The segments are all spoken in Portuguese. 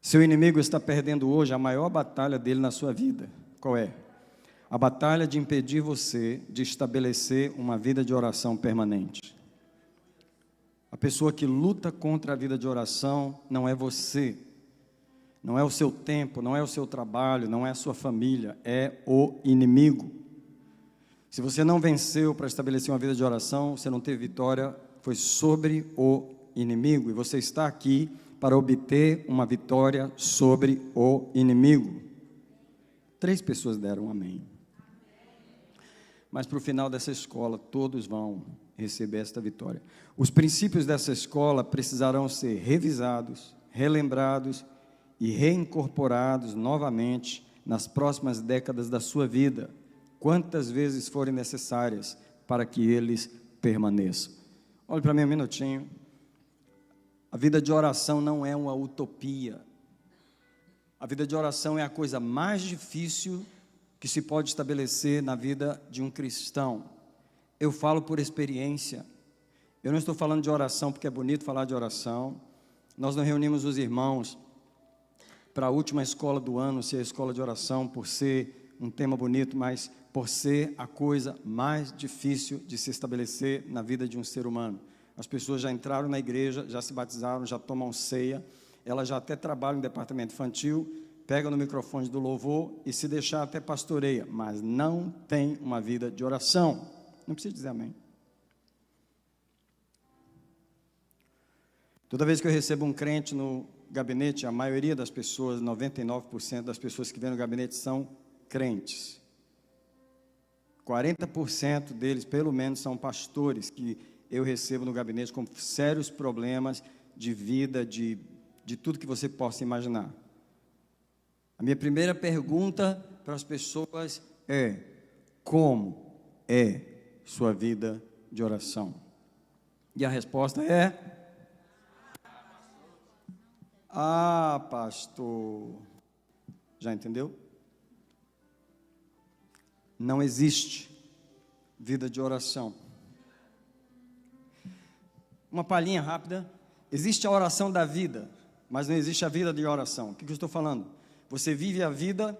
Seu inimigo está perdendo hoje a maior batalha dele na sua vida. Qual é? A batalha de impedir você de estabelecer uma vida de oração permanente. A pessoa que luta contra a vida de oração não é você, não é o seu tempo, não é o seu trabalho, não é a sua família, é o inimigo. Se você não venceu para estabelecer uma vida de oração, você não teve vitória, foi sobre o inimigo. E você está aqui para obter uma vitória sobre o inimigo. 3 pessoas deram um amém. Mas para o final dessa escola, todos vão receber esta vitória. Os princípios dessa escola precisarão ser revisados, relembrados e reincorporados novamente nas próximas décadas da sua vida, quantas vezes forem necessárias para que eles permaneçam. Olhe para mim um minutinho. A vida de oração não é uma utopia. A vida de oração é a coisa mais difícil que se pode estabelecer na vida de um cristão. Eu falo por experiência. Eu não estou falando de oração porque é bonito falar de oração. Nós não reunimos os irmãos para a última escola do ano, ser a escola de oração, por ser um tema bonito, mas por ser a coisa mais difícil de se estabelecer na vida de um ser humano. As pessoas já entraram na igreja, já se batizaram, já tomam ceia, elas já até trabalham no departamento infantil, pegam no microfone do louvor e se deixar até pastoreia, mas não tem uma vida de oração. Não precisa dizer amém. Toda vez que eu recebo um crente no gabinete, a maioria das pessoas, 99% das pessoas que vêm no gabinete são crentes. 40% deles, pelo menos, são pastores que eu recebo no gabinete com sérios problemas de vida, de tudo que você possa imaginar. A minha primeira pergunta para as pessoas é: como é sua vida de oração? E a resposta é: ah, pastor. Já entendeu? Não existe vida de oração. Uma palhinha rápida. Existe a oração da vida, mas não existe a vida de oração. O que eu estou falando? Você vive a vida,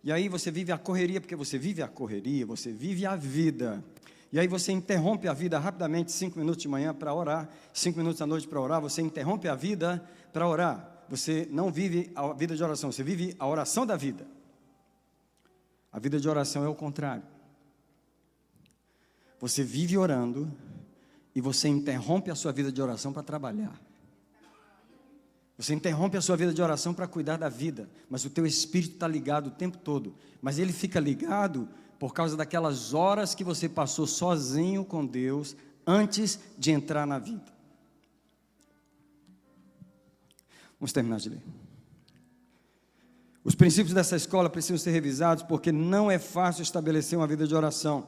e aí você vive a correria, porque você vive a correria, você vive a vida. E aí você interrompe a vida rapidamente, 5 minutos de manhã para orar, 5 minutos à noite para orar, você interrompe a vida para orar. Você não vive a vida de oração, você vive a oração da vida. A vida de oração é o contrário. Você vive orando e você interrompe a sua vida de oração para trabalhar. Você interrompe a sua vida de oração para cuidar da vida, mas o teu espírito está ligado o tempo todo. Mas ele fica ligado por causa daquelas horas que você passou sozinho com Deus antes de entrar na vida. Vamos terminar de ler. Os princípios dessa escola precisam ser revisados porque não é fácil estabelecer uma vida de oração.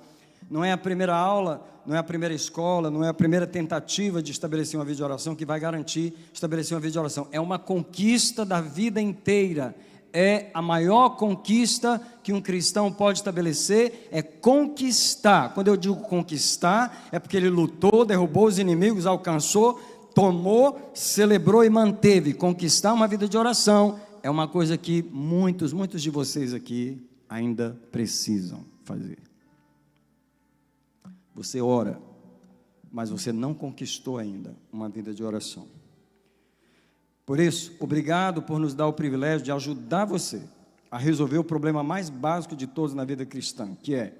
Não é a primeira aula, não é a primeira escola, não é a primeira tentativa de estabelecer uma vida de oração que vai garantir estabelecer uma vida de oração. É uma conquista da vida inteira. É a maior conquista que um cristão pode estabelecer, é conquistar. Quando eu digo conquistar, é porque ele lutou, derrubou os inimigos, alcançou, tomou, celebrou e manteve. Conquistar uma vida de oração é uma coisa que muitos de vocês aqui ainda precisam fazer. Você ora, mas você não conquistou ainda uma vida de oração. Por isso, obrigado por nos dar o privilégio de ajudar você a resolver o problema mais básico de todos na vida cristã, que é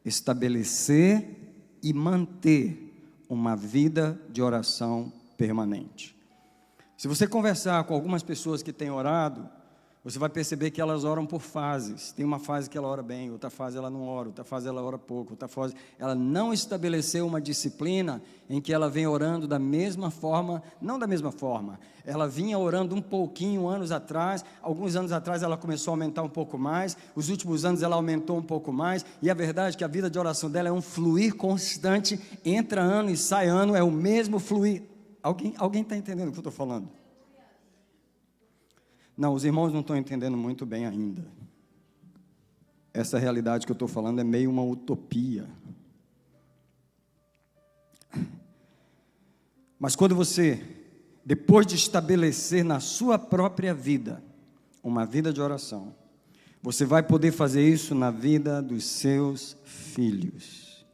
estabelecer e manter uma vida de oração permanente. Se você conversar com algumas pessoas que têm orado, você vai perceber que elas oram por fases. Tem uma fase que ela ora bem, outra fase ela não ora, outra fase ela ora pouco, outra fase ela não estabeleceu uma disciplina em que ela vem orando da mesma forma, não da mesma forma. Ela vinha orando um pouquinho anos atrás, alguns anos atrás ela começou a aumentar um pouco mais, os últimos anos ela aumentou um pouco mais, e a verdade é que a vida de oração dela é um fluir constante, entra ano e sai ano, é o mesmo fluir. Alguém está entendendo o que eu estou falando? Não, os irmãos não estão entendendo muito bem ainda. Essa realidade que eu estou falando é meio uma utopia. Mas quando você, depois de estabelecer na sua própria vida uma vida de oração, você vai poder fazer isso na vida dos seus filhos.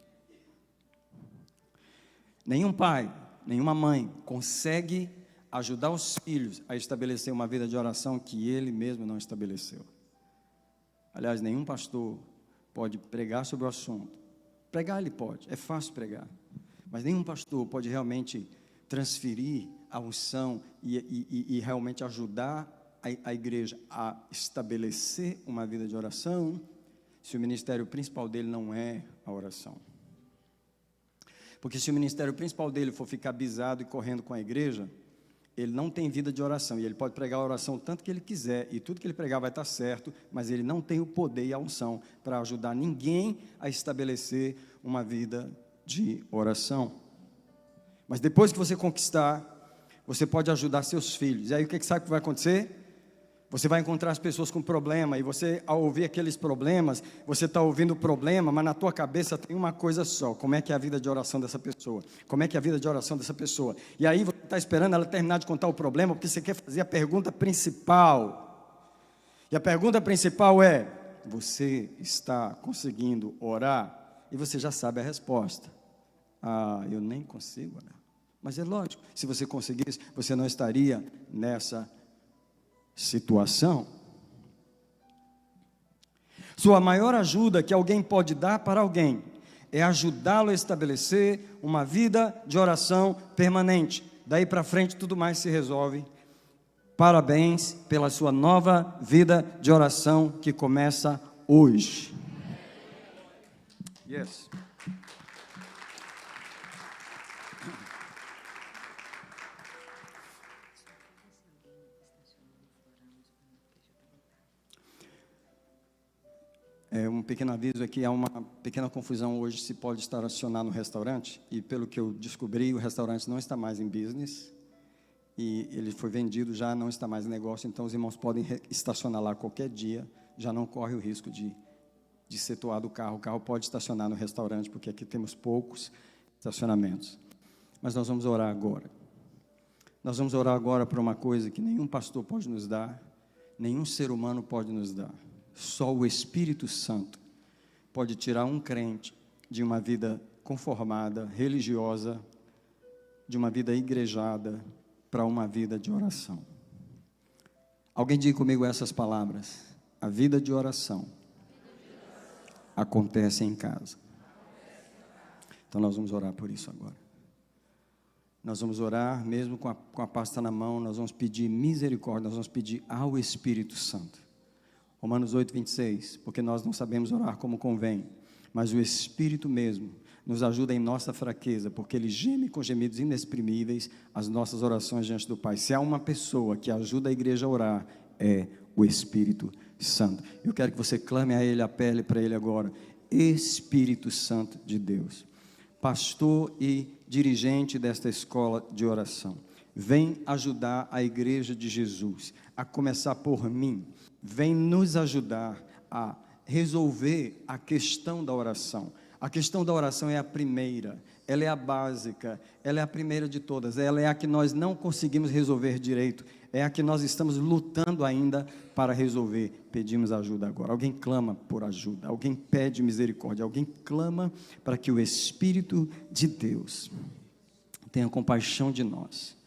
Nenhum pai, nenhuma mãe consegue ajudar os filhos a estabelecer uma vida de oração que ele mesmo não estabeleceu. Aliás, nenhum pastor pode pregar sobre o assunto. Pregar ele pode, é fácil pregar. Mas nenhum pastor pode realmente transferir a unção e realmente ajudar a igreja a estabelecer uma vida de oração, se o ministério principal dele não é a oração. Porque se o ministério principal dele for ficar bisado e correndo com a igreja, ele não tem vida de oração, e ele pode pregar a oração tanto que ele quiser, e tudo que ele pregar vai estar certo, mas ele não tem o poder e a unção para ajudar ninguém a estabelecer uma vida de oração. Mas depois que você conquistar, você pode ajudar seus filhos. E aí o que sabe que vai acontecer? Você vai encontrar as pessoas com problema, e você, ao ouvir aqueles problemas, você está ouvindo o problema, mas na tua cabeça tem uma coisa só: como é que é a vida de oração dessa pessoa? Como é que é a vida de oração dessa pessoa? E aí você está esperando ela terminar de contar o problema, porque você quer fazer a pergunta principal. E a pergunta principal é: você está conseguindo orar? E você já sabe a resposta. Eu nem consigo orar. Mas é lógico, se você conseguisse, você não estaria nessa situação. Sua maior ajuda que alguém pode dar para alguém é ajudá-lo a estabelecer uma vida de oração permanente. Daí para frente tudo mais se resolve. Parabéns pela sua nova vida de oração que começa hoje. Yes. Um pequeno aviso aqui, há uma pequena confusão hoje se pode estacionar no restaurante, e pelo que eu descobri, o restaurante não está mais em business, e ele foi vendido, já não está mais em negócio, então os irmãos podem estacionar lá qualquer dia, já não corre o risco de ser toado o carro pode estacionar no restaurante, porque aqui temos poucos estacionamentos. Mas nós vamos orar agora. Nós vamos orar agora por uma coisa que nenhum pastor pode nos dar, nenhum ser humano pode nos dar. Só o Espírito Santo pode tirar um crente de uma vida conformada, religiosa, de uma vida igrejada, para uma vida de oração. Alguém diga comigo essas palavras: a vida de oração acontece em casa. Então nós vamos orar por isso agora. Nós vamos orar, mesmo com a pasta na mão, nós vamos pedir misericórdia, nós vamos pedir ao Espírito Santo. Romanos 8, 26, porque nós não sabemos orar como convém, mas o Espírito mesmo nos ajuda em nossa fraqueza, porque Ele geme com gemidos inexprimíveis as nossas orações diante do Pai. Se há uma pessoa que ajuda a igreja a orar, é o Espírito Santo. Eu quero que você clame a Ele, apele para Ele agora: Espírito Santo de Deus, pastor e dirigente desta escola de oração, vem ajudar a igreja de Jesus, a começar por mim. Vem nos ajudar a resolver a questão da oração. A questão da oração é a primeira, ela é a básica, ela é a primeira de todas, ela é a que nós não conseguimos resolver direito, é a que nós estamos lutando ainda para resolver. Pedimos ajuda agora. Alguém clama por ajuda, alguém pede misericórdia, alguém clama para que o Espírito de Deus tenha compaixão de nós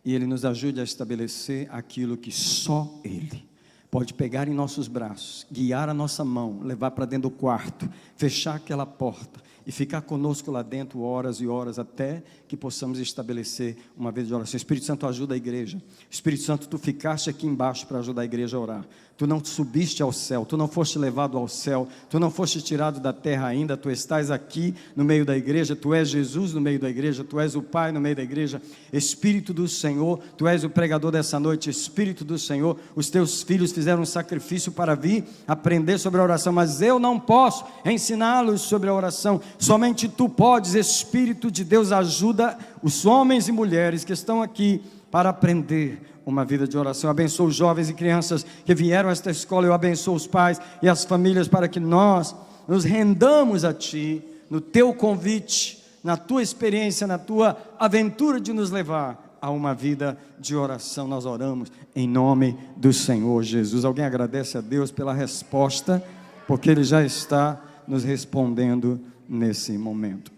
e Ele nos ajude a estabelecer aquilo que só Ele pode pegar em nossos braços, guiar a nossa mão, levar para dentro do quarto, fechar aquela porta e ficar conosco lá dentro horas e horas, até que possamos estabelecer uma vida de oração. Espírito Santo, ajuda a igreja. Espírito Santo, tu ficaste aqui embaixo para ajudar a igreja a orar. Tu não subiste ao céu, tu não foste levado ao céu, tu não foste tirado da terra ainda, tu estás aqui no meio da igreja, tu és Jesus no meio da igreja, tu és o Pai no meio da igreja. Espírito do Senhor, tu és o pregador dessa noite. Espírito do Senhor, os teus filhos fizeram um sacrifício para vir aprender sobre a oração, mas eu não posso ensiná-los sobre a oração, somente tu podes. Espírito de Deus, ajuda os homens e mulheres que estão aqui para aprender uma vida de oração. Abençoa os jovens e crianças que vieram a esta escola. Eu abençoo os pais e as famílias para que nós nos rendamos a Ti, no Teu convite, na Tua experiência, na Tua aventura de nos levar a uma vida de oração. Nós oramos em nome do Senhor Jesus. Alguém agradece a Deus pela resposta, porque Ele já está nos respondendo nesse momento.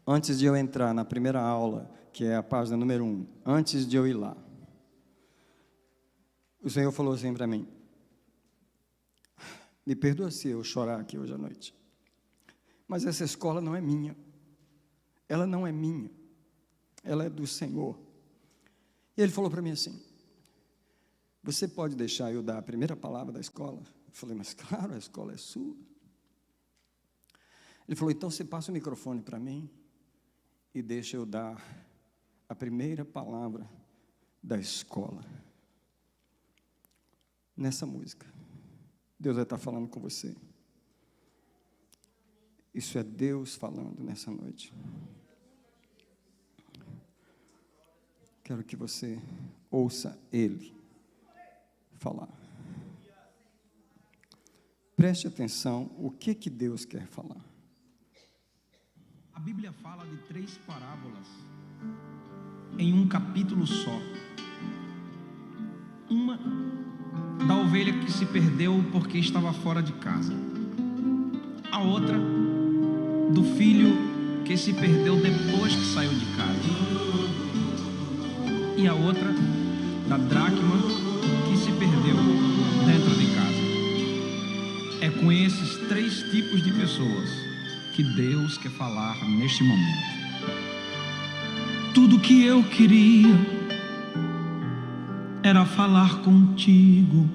Antes de eu entrar na primeira aula, que é a página número 1, antes de eu ir lá, o Senhor falou assim para mim: me perdoa se eu chorar aqui hoje à noite, mas essa escola não é minha. Ela não é minha. Ela é do Senhor. E Ele falou para mim assim: você pode deixar eu dar a primeira palavra da escola? Eu falei: mas claro, a escola é sua. Ele falou: então você passa o microfone para mim e deixa eu dar a primeira palavra da escola. Nessa música, Deus vai estar falando com você. Isso é Deus falando nessa noite. Quero que você ouça Ele falar. Preste atenção o que Deus quer falar. A Bíblia fala de 3 parábolas em um capítulo só. Uma da ovelha que se perdeu porque estava fora de casa. A outra do filho que se perdeu depois que saiu de casa. E a outra da dracma que se perdeu dentro de casa. É com esses 3 tipos de pessoas que Deus quer falar neste momento. Tudo que eu queria era falar contigo,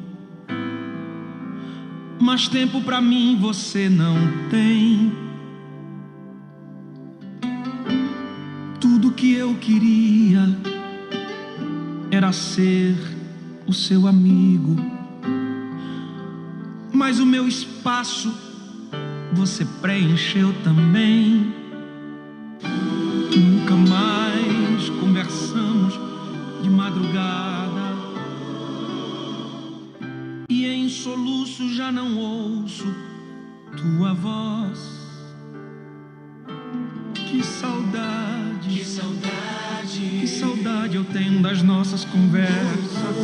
mas tempo pra mim você não tem. Tudo que eu queria era ser o seu amigo, mas o meu espaço você preencheu também. Nunca mais conversamos de madrugada, e em soluço já não ouço tua voz. Que saudade, que saudade, que saudade eu tenho das nossas conversas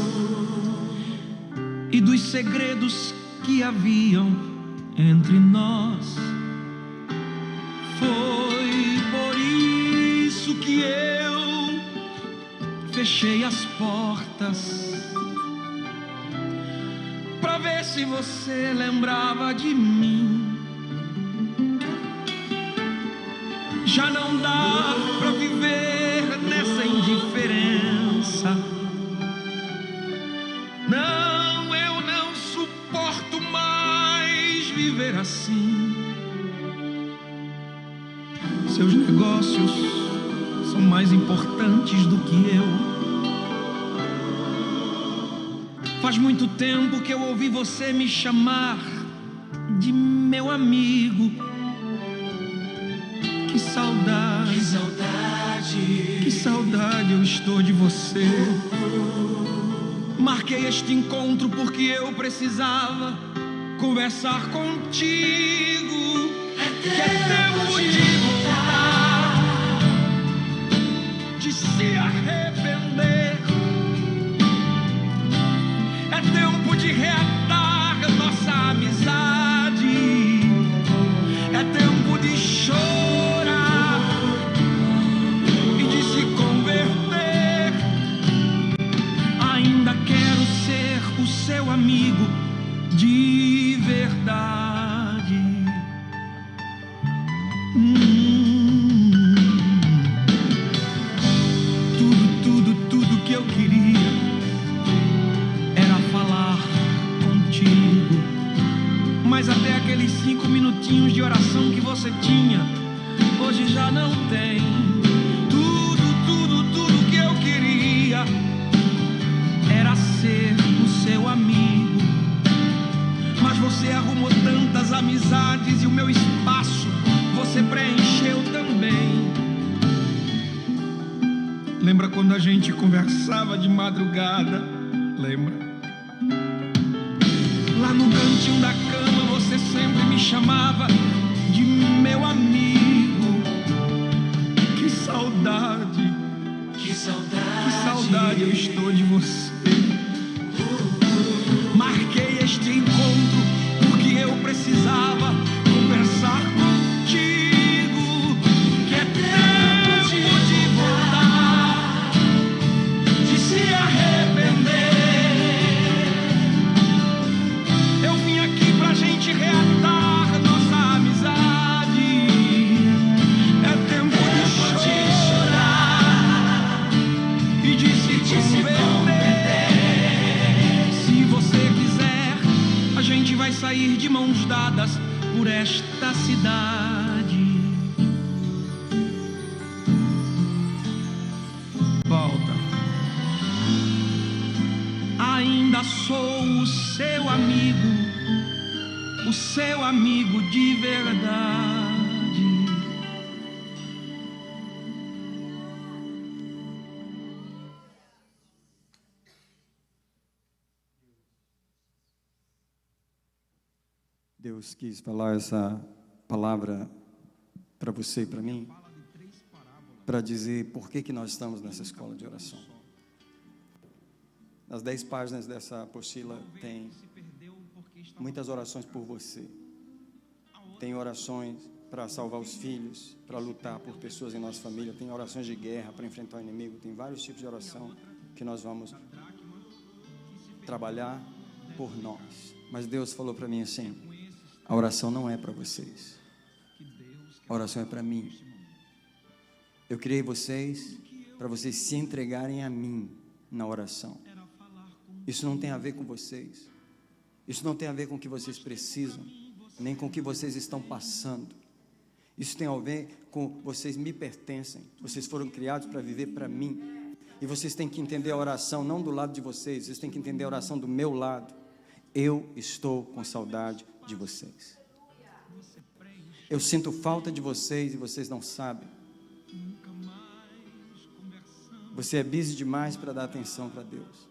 e dos segredos que haviam entre nós. Foi por isso que eu fechei as portas, pra ver se você lembrava de mim. Já não dá pra viver nessa indiferença. Não, eu não suporto mais viver assim. Seus negócios são mais importantes do que eu. Faz muito tempo que eu ouvi você me chamar de meu amigo. Que saudade, que saudade, que saudade eu estou de você. Marquei este encontro porque eu precisava conversar contigo. Que é tempo de voltar, de se arrepender. É tempo de reatar nossa amizade. É tempo de chorar e de se converter. Ainda quero ser o seu amigo de verdade. Tudo que eu queria era falar contigo, mas até aqueles 5 minutinhos de oração que você tinha, hoje já não tem. Tudo que eu queria era ser o seu amigo, mas você arrumou tantas amizades e o meu espaço você preencheu também. Lembra quando a gente conversava de madrugada? Lembra? Lá no cantinho da cama você sempre me chamava de meu amigo. Que saudade, saudade eu estou de você. Marquei este encontro porque eu precisava conversar contigo. Que é tempo de voltar, de se arrepender. Eu vim aqui pra gente reatar nossa amizade. É tempo de chorar e de se converter. Se você quiser, a gente vai sair de mãos dadas por esta cidade. Volta. Ainda sou o seu amigo de verdade. Deus quis falar essa palavra para você e para mim, para dizer por que nós estamos nessa escola de oração. Nas 10 páginas dessa apostila tem muitas orações por você. Tem orações para salvar os filhos, para lutar por pessoas em nossa família. Tem orações de guerra para enfrentar o inimigo. Tem vários tipos de oração que nós vamos trabalhar por nós. Mas Deus falou para mim assim: a oração não é para vocês, a oração é para mim. Eu criei vocês para vocês se entregarem a mim na oração. Isso não tem a ver com vocês, isso não tem a ver com o que vocês precisam, nem com o que vocês estão passando. Isso tem a ver com vocês me pertencem, vocês foram criados para viver para mim. E vocês têm que entender a oração não do lado de vocês, vocês têm que entender a oração do meu lado. Eu estou com saudade de vocês. Eu sinto falta de vocês e vocês não sabem. Você é busy demais para dar atenção para Deus.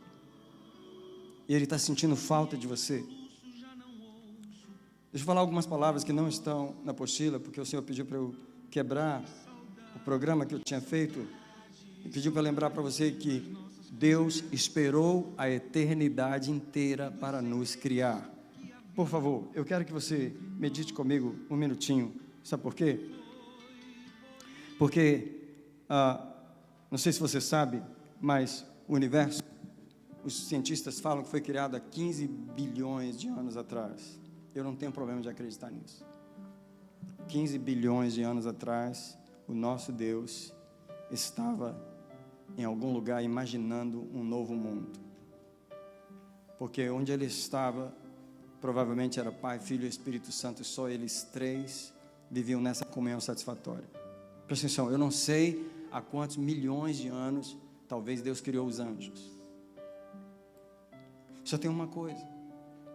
E Ele está sentindo falta de você. Deixa eu falar algumas palavras que não estão na apostila, porque o Senhor pediu para eu quebrar o programa que eu tinha feito. E pediu para lembrar para você que Deus esperou a eternidade inteira para nos criar. Por favor, eu quero que você medite comigo um minutinho. Sabe por quê? Porque, não sei se você sabe, mas o universo, os cientistas falam que foi criado há 15 bilhões de anos atrás. Eu não tenho problema de acreditar nisso. 15 bilhões de anos atrás, o nosso Deus estava em algum lugar imaginando um novo mundo. Porque onde Ele estava, provavelmente era Pai, Filho e Espírito Santo, e só eles três viviam nessa comunhão satisfatória. Presta atenção, eu não sei há quantos milhões de anos, talvez Deus criou os anjos. Só tem uma coisa,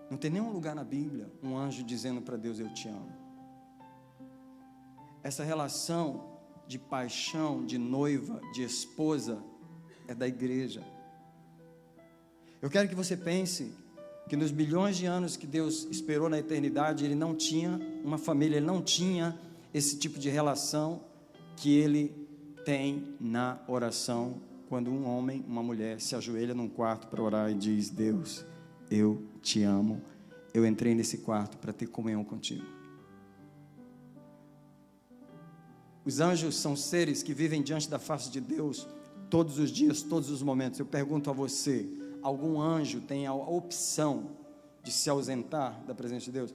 não tem nenhum lugar na Bíblia um anjo dizendo para Deus: eu te amo. Essa relação de paixão, de noiva, de esposa, é da igreja. Eu quero que você pense que nos bilhões de anos que Deus esperou na eternidade, Ele não tinha uma família, Ele não tinha esse tipo de relação que Ele tem na oração, quando um homem, uma mulher se ajoelha num quarto para orar e diz: Deus, eu te amo, eu entrei nesse quarto para ter comunhão contigo. Os anjos são seres que vivem diante da face de Deus todos os dias, todos os momentos. Eu pergunto a você: algum anjo tem a opção de se ausentar da presença de Deus?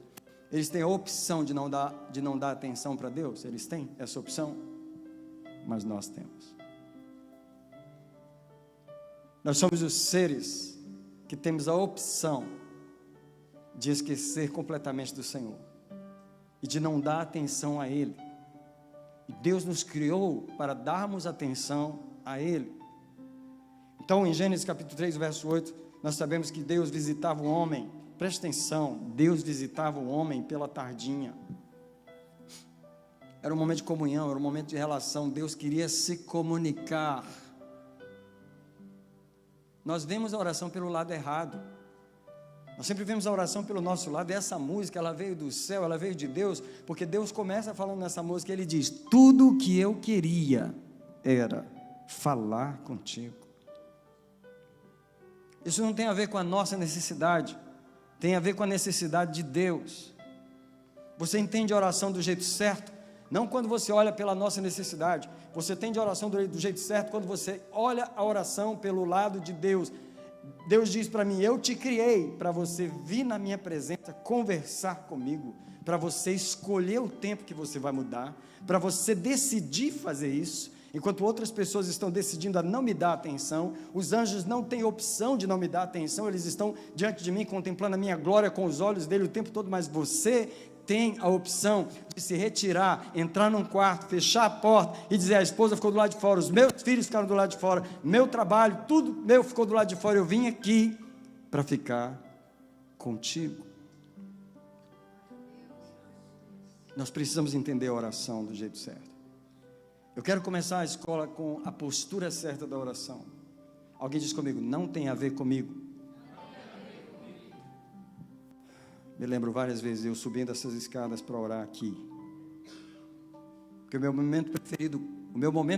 Eles têm a opção de não dar atenção para Deus? Eles têm essa opção? Mas nós temos. Nós somos os seres que temos a opção de esquecer completamente do Senhor e de não dar atenção a Ele. E Deus nos criou para darmos atenção a Ele. Então, em Gênesis capítulo 3, verso 8, nós sabemos que Deus visitava o homem. Preste atenção, Deus visitava o homem pela tardinha. Era um momento de comunhão, era um momento de relação. Deus queria se comunicar. Nós vemos a oração pelo lado errado. Nós sempre vemos a oração pelo nosso lado. E essa música, ela veio do céu, ela veio de Deus, porque Deus começa falando nessa música, Ele diz: tudo o que eu queria era falar contigo. Isso não tem a ver com a nossa necessidade, tem a ver com a necessidade de Deus. Você entende a oração do jeito certo? Não quando você olha pela nossa necessidade. Você entende a oração do jeito certo quando você olha a oração pelo lado de Deus. Deus diz para mim: eu te criei para você vir na minha presença, conversar comigo, para você escolher o tempo que você vai mudar, para você decidir fazer isso, enquanto outras pessoas estão decidindo a não me dar atenção. Os anjos não têm opção de não me dar atenção, eles estão diante de mim, contemplando a minha glória com os olhos dele o tempo todo, mas você tem a opção de se retirar, entrar num quarto, fechar a porta e dizer: a esposa ficou do lado de fora, os meus filhos ficaram do lado de fora, meu trabalho, tudo meu ficou do lado de fora, eu vim aqui para ficar contigo. Nós precisamos entender a oração do jeito certo. Eu quero começar a escola com a postura certa da oração. Alguém diz comigo: não tem a ver comigo. Me lembro várias vezes eu subindo essas escadas para orar aqui, porque o meu momento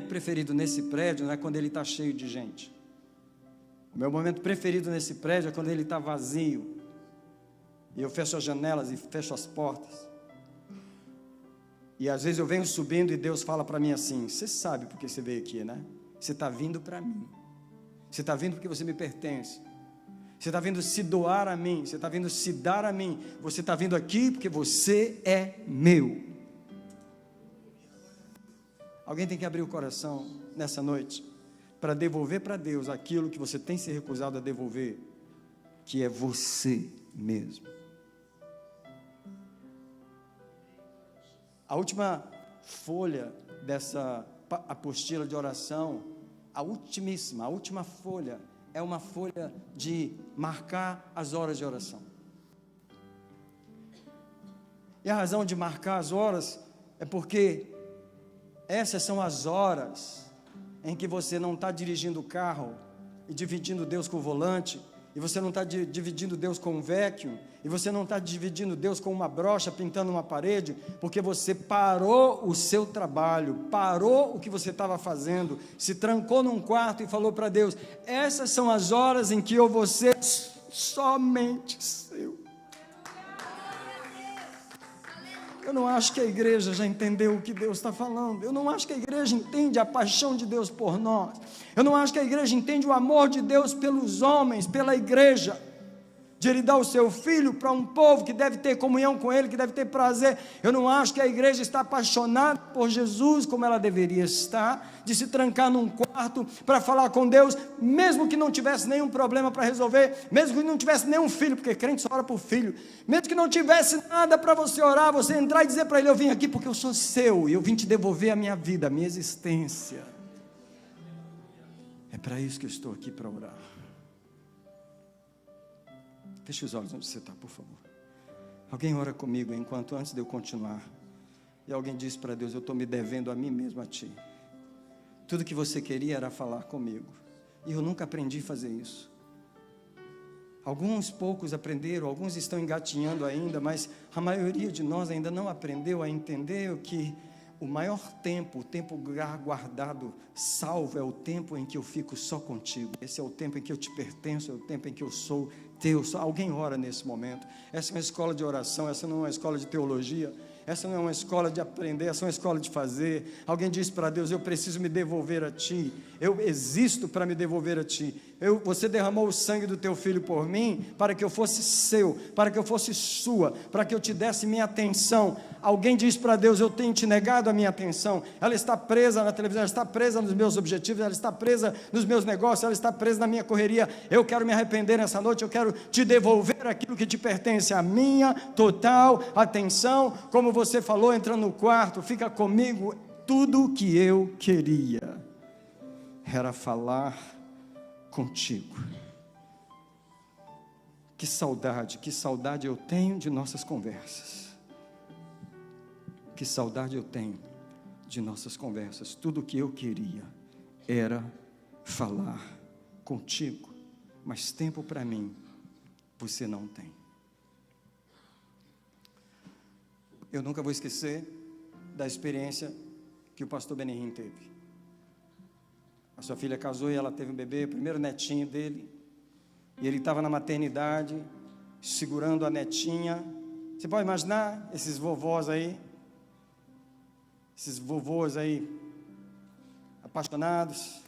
preferido nesse prédio não é quando ele está cheio de gente. O meu momento preferido nesse prédio é quando ele está vazio, e eu fecho as janelas e fecho as portas. E às vezes eu venho subindo e Deus fala para mim assim: você sabe porque você veio aqui, né? Você está vindo para mim, você está vindo porque você me pertence, você está vindo se doar a mim, você está vindo se dar a mim, você está vindo aqui porque você é meu. Alguém tem que abrir o coração nessa noite para devolver para Deus aquilo que você tem se recusado a devolver, que é você mesmo. A última folha dessa apostila de oração, a última folha, é uma folha de marcar as horas de oração. E a razão de marcar as horas é porque essas são as horas em que você não está dirigindo o carro e dividindo Deus com o volante, e você não está dividindo Deus com um vacuum, e você não está dividindo Deus com uma brocha pintando uma parede, porque você parou o seu trabalho, parou o que você estava fazendo, se trancou num quarto e falou para Deus: essas são as horas em que eu vou ser somente seu. Eu não acho que a igreja já entendeu o que Deus está falando. Eu não acho que a igreja entende a paixão de Deus por nós. Eu não acho que a igreja entende o amor de Deus pelos homens, pela igreja, de Ele dar o seu Filho para um povo que deve ter comunhão com Ele, que deve ter prazer. Eu não acho que a igreja está apaixonada por Jesus como ela deveria estar, de se trancar num quarto para falar com Deus, mesmo que não tivesse nenhum problema para resolver, mesmo que não tivesse nenhum filho, porque crente só ora por filho, mesmo que não tivesse nada para você orar, você entrar e dizer para Ele: eu vim aqui porque eu sou seu, e eu vim te devolver a minha vida, a minha existência. É para isso que eu estou aqui, para orar. Feche os olhos onde você está, por favor. Alguém ora comigo enquanto, antes de eu continuar, e alguém diz para Deus: eu estou me devendo a mim mesmo, a ti. Tudo que você queria era falar comigo, e eu nunca aprendi a fazer isso. Alguns poucos aprenderam, alguns estão engatinhando ainda, mas a maioria de nós ainda não aprendeu a entender que o maior tempo, o tempo guardado, salvo, é o tempo em que eu fico só contigo. Esse é o tempo em que eu te pertenço, é o tempo em que eu sou teu. Alguém ora nesse momento. Essa é uma escola de oração, essa não é uma escola de teologia, essa não é uma escola de aprender, essa é uma escola de fazer. Alguém diz para Deus: eu preciso me devolver a ti, eu existo para me devolver a ti. Você derramou o sangue do teu filho por mim, para que eu fosse seu, para que eu fosse sua, para que eu te desse minha atenção. Alguém diz para Deus: eu tenho te negado a minha atenção. Ela está presa na televisão, ela está presa nos meus objetivos, ela está presa nos meus negócios, ela está presa na minha correria. Eu quero me arrepender nessa noite, eu quero te devolver aquilo que te pertence, a minha total atenção. Como você falou, entrando no quarto: fica comigo. Tudo o que eu queria era falar contigo. Que saudade eu tenho de nossas conversas. Que saudade eu tenho de nossas conversas. Tudo o que eu queria era falar contigo, mas tempo para mim você não tem. Eu nunca vou esquecer da experiência que o pastor Benihim teve. A sua filha casou e ela teve um bebê, o primeiro netinho dele. E ele estava na maternidade, segurando a netinha. Você pode imaginar esses vovôs aí, apaixonados.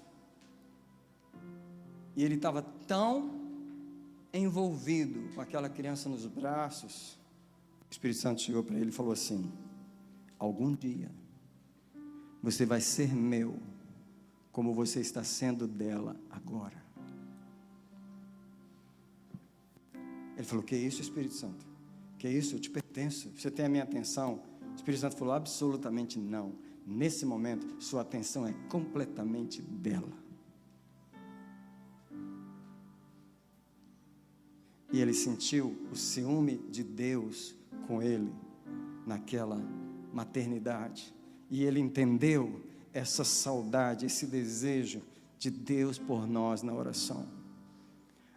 E ele estava tão envolvido com aquela criança nos braços. O Espírito Santo chegou para ele e falou assim: algum dia você vai ser meu, como você está sendo dela agora. Ele falou: que isso, Espírito Santo? Que isso? Eu te pertenço, você tem a minha atenção? O Espírito Santo falou: absolutamente não. Nesse momento, sua atenção é completamente dela. E ele sentiu o ciúme de Deus com ele, naquela maternidade. E ele entendeu essa saudade, esse desejo de Deus por nós na oração.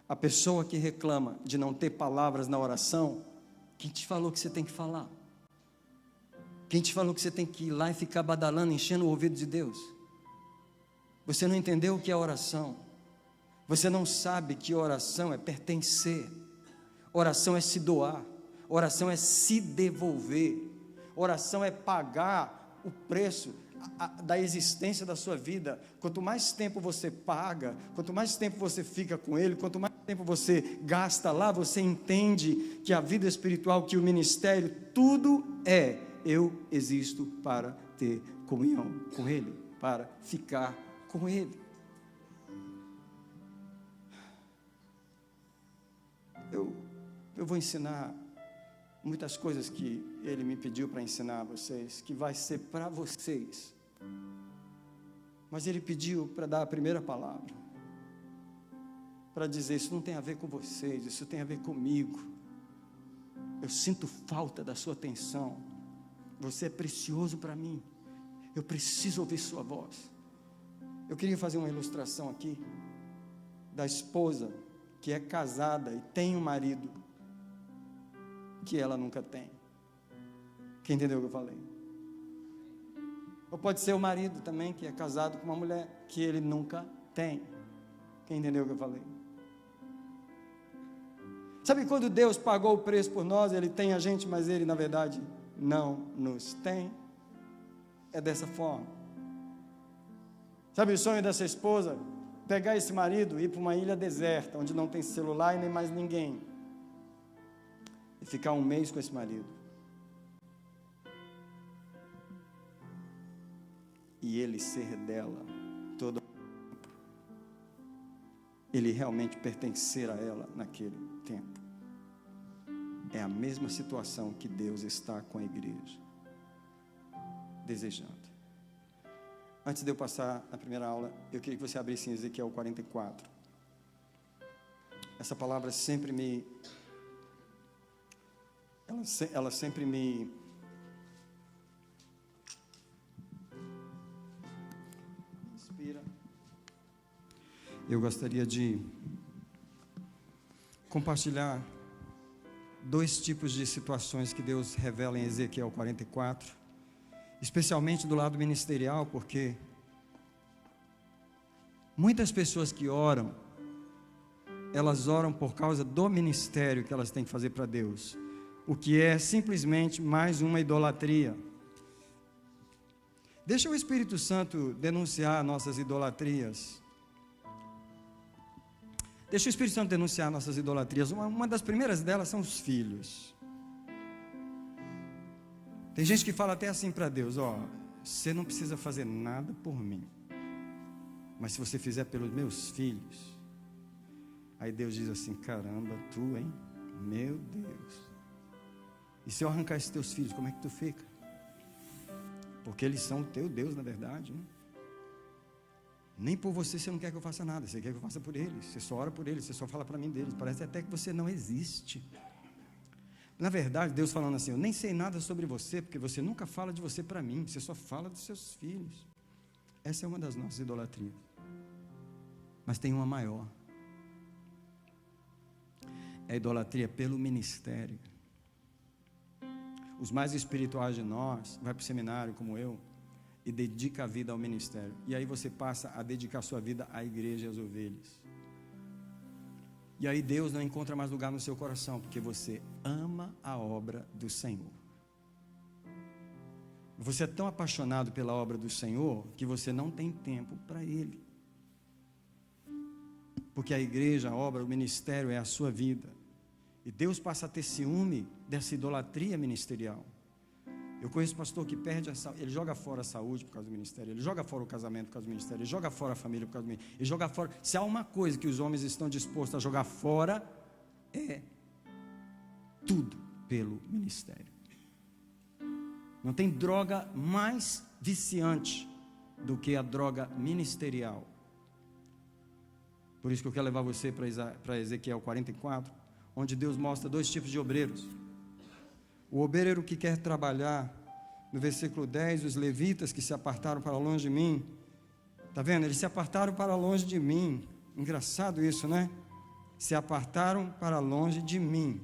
A pessoa que reclama de não ter palavras na oração, quem te falou que você tem que falar? Quem te falou que você tem que ir lá e ficar badalando, enchendo o ouvido de Deus? Você não entendeu o que é oração. Você não sabe que oração é pertencer. Oração é se doar. Oração é se devolver. Oração é pagar o preço da existência da sua vida. Quanto mais tempo você paga, quanto mais tempo você fica com Ele, quanto mais tempo você gasta lá, você entende que a vida espiritual, que o ministério, tudo é: eu existo para ter comunhão com Ele, para ficar com Ele. Eu vou ensinar muitas coisas que Ele me pediu para ensinar a vocês, que vai ser para vocês. Mas Ele pediu para dar a primeira palavra, para dizer: isso não tem a ver com vocês, isso tem a ver comigo. Eu sinto falta da sua atenção. Você é precioso para mim. Eu preciso ouvir sua voz. Eu queria fazer uma ilustração aqui da esposa que é casada e tem um marido que ela nunca tem. Quem entendeu o que eu falei? Ou pode ser o marido também, que é casado com uma mulher que ele nunca tem. Quem entendeu o que eu falei? Sabe quando Deus pagou o preço por nós, Ele tem a gente, mas Ele na verdade não nos tem? É dessa forma. Sabe o sonho dessa esposa? Pegar esse marido e ir para uma ilha deserta, onde não tem celular e nem mais ninguém, e ficar um mês com esse marido. E ele ser dela todo o tempo. Ele realmente pertencer a ela naquele tempo. É a mesma situação que Deus está com a igreja, desejando. Antes de eu passar a primeira aula, eu queria que você abrisse em Ezequiel 44. Essa palavra sempre me... Ela sempre me inspira. Eu gostaria de compartilhar dois tipos de situações que Deus revela em Ezequiel 44, especialmente do lado ministerial, porque muitas pessoas que oram, elas oram por causa do ministério que elas têm que fazer para Deus, o que é simplesmente mais uma idolatria. Deixa o Espírito Santo denunciar nossas idolatrias. Deixa o Espírito Santo denunciar nossas idolatrias. Uma das primeiras delas são os filhos. Tem gente que fala até assim para Deus: ó, você não precisa fazer nada por mim, mas se você fizer pelos meus filhos. Aí Deus diz assim: caramba, tu, hein? Meu Deus. E se eu arrancar esses teus filhos, como é que tu fica? Porque eles são o teu Deus, na verdade, né? Nem por você não quer que eu faça nada, você quer que eu faça por eles. Você só ora por eles, você só fala para mim deles. Parece até que você não existe. Na verdade, Deus falando assim: eu nem sei nada sobre você, porque você nunca fala de você para mim, você só fala dos seus filhos. Essa é uma das nossas idolatrias. Mas tem uma maior. É a idolatria pelo ministério. Os mais espirituais de nós vai para o seminário como eu e dedica a vida ao ministério. E aí você passa a dedicar a sua vida à igreja e às ovelhas. E aí Deus não encontra mais lugar no seu coração, porque você ama a obra do Senhor. Você é tão apaixonado pela obra do Senhor, que você não tem tempo para Ele. Porque a igreja, a obra, o ministério é a sua vida. E Deus passa a ter ciúme dessa idolatria ministerial. Eu conheço pastor que perde a saúde, ele joga fora a saúde por causa do ministério, ele joga fora o casamento por causa do ministério, ele joga fora a família por causa do ministério, ele joga fora. Se há uma coisa que os homens estão dispostos a jogar fora, é tudo pelo ministério. Não tem droga mais viciante do que a droga ministerial. Por isso que eu quero levar você para Ezequiel 44, onde Deus mostra dois tipos de obreiros. O obreiro que quer trabalhar, no versículo 10, os levitas que se apartaram para longe de mim. Está vendo? Eles se apartaram para longe de mim. Engraçado isso, né? Se apartaram para longe de mim.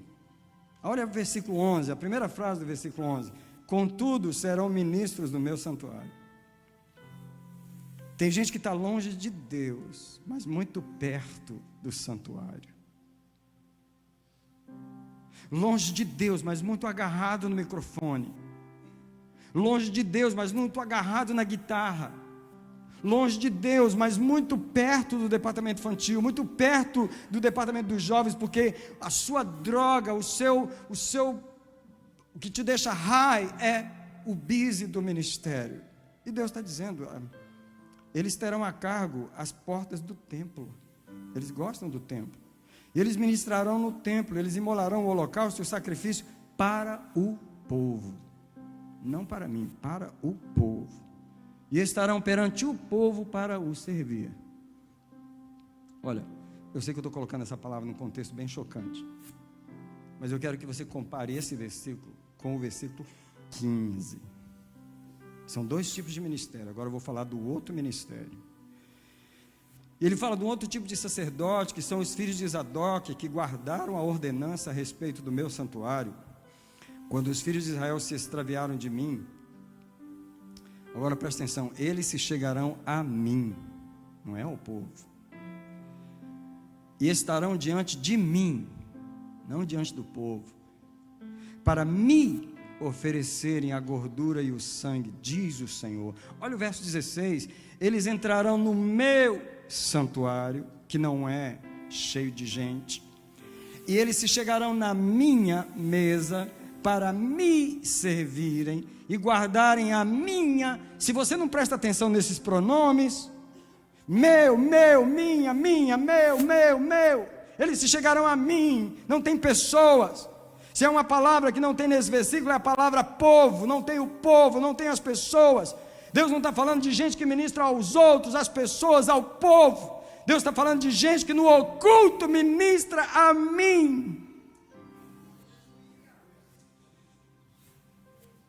Olha o versículo 11, a primeira frase do versículo 11. Contudo, serão ministros do meu santuário. Tem gente que está longe de Deus, mas muito perto do santuário. Longe de Deus, mas muito agarrado no microfone. Longe de Deus, mas muito agarrado na guitarra. Longe de Deus, mas muito perto do departamento infantil, muito perto do departamento dos jovens, porque a sua droga, o que te deixa high é o busy do ministério. E Deus está dizendo, eles terão a cargo as portas do templo. Eles gostam do templo. E eles ministrarão no templo, eles imolarão o holocausto e o sacrifício para o povo. Não para mim, para o povo. E estarão perante o povo para o servir. Olha, eu sei que eu estou colocando essa palavra num contexto bem chocante, mas eu quero que você compare esse versículo com o versículo 15. São dois tipos de ministério. Agora eu vou falar do outro ministério. E ele fala de um outro tipo de sacerdote, que são os filhos de Zadok, que guardaram a ordenança a respeito do meu santuário, quando os filhos de Israel se extraviaram de mim. Agora presta atenção, eles se chegarão a mim, não é ao povo, e estarão diante de mim, não diante do povo, para me oferecerem a gordura e o sangue, diz o Senhor. Olha o verso 16, eles entrarão no meu santuário, que não é cheio de gente, e eles se chegarão na minha mesa para me servirem e guardarem a minha. Se você não presta atenção nesses pronomes, meu, minha, meu, eles se chegarão a mim, não tem pessoas. Se é uma palavra que não tem nesse versículo, é a palavra povo, não tem o povo, não tem as pessoas. Deus não está falando de gente que ministra aos outros, às pessoas, ao povo. Deus está falando de gente que no oculto ministra a mim.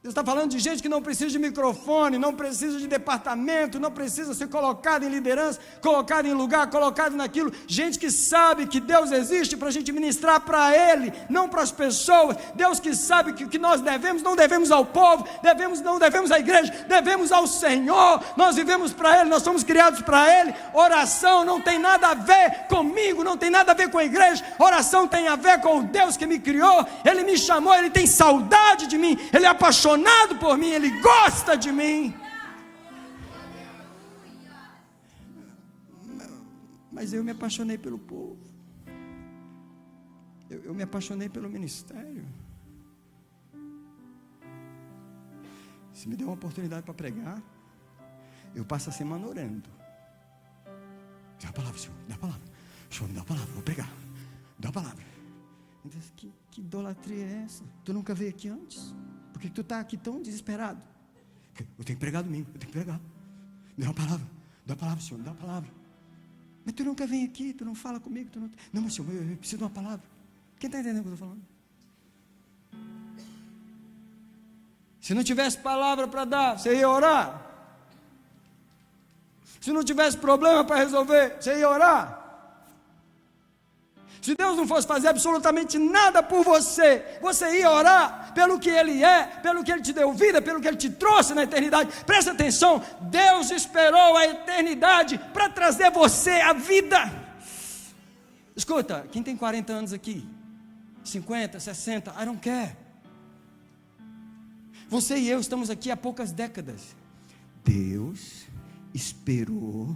Deus está falando de gente que não precisa de microfone, não precisa de departamento, não precisa ser colocado em liderança, colocado em lugar, colocado naquilo. Gente que sabe que Deus existe para a gente ministrar para Ele, não para as pessoas. Deus que sabe que o que nós devemos, não devemos ao povo, não devemos à igreja, devemos ao Senhor. Nós vivemos para Ele, nós somos criados para Ele. Oração não tem nada a ver comigo, não tem nada a ver com a igreja. Oração tem a ver com o Deus que me criou. Ele me chamou, Ele tem saudade de mim, Ele é apaixonado por mim, Ele gosta de mim. Mas eu me apaixonei pelo povo, eu me apaixonei pelo ministério. Se me der uma oportunidade para pregar, eu passo a semana orando. Dá a palavra, Senhor, dá a palavra. Senhor, me dá a palavra, vou pregar. Dá a palavra. Então, que idolatria é essa? Tu nunca veio aqui antes? Por que tu está aqui tão desesperado? Eu tenho que pregar domingo, eu tenho que pregar. Me dá a palavra, Senhor, me dá a palavra. Mas tu nunca vem aqui, tu não fala comigo, tu não... Não, mas Senhor, eu preciso de uma palavra. Quem está entendendo o que eu estou falando? Se não tivesse palavra para dar, você ia orar? Se não tivesse problema para resolver, você ia orar? Se Deus não fosse fazer absolutamente nada por você, você ia orar pelo que Ele é, pelo que Ele te deu vida, pelo que Ele te trouxe na eternidade. Presta atenção, Deus esperou a eternidade para trazer você a vida. Escuta, quem tem 40 anos aqui? 50, 60, I don't care. Você e eu estamos aqui há poucas décadas. Deus esperou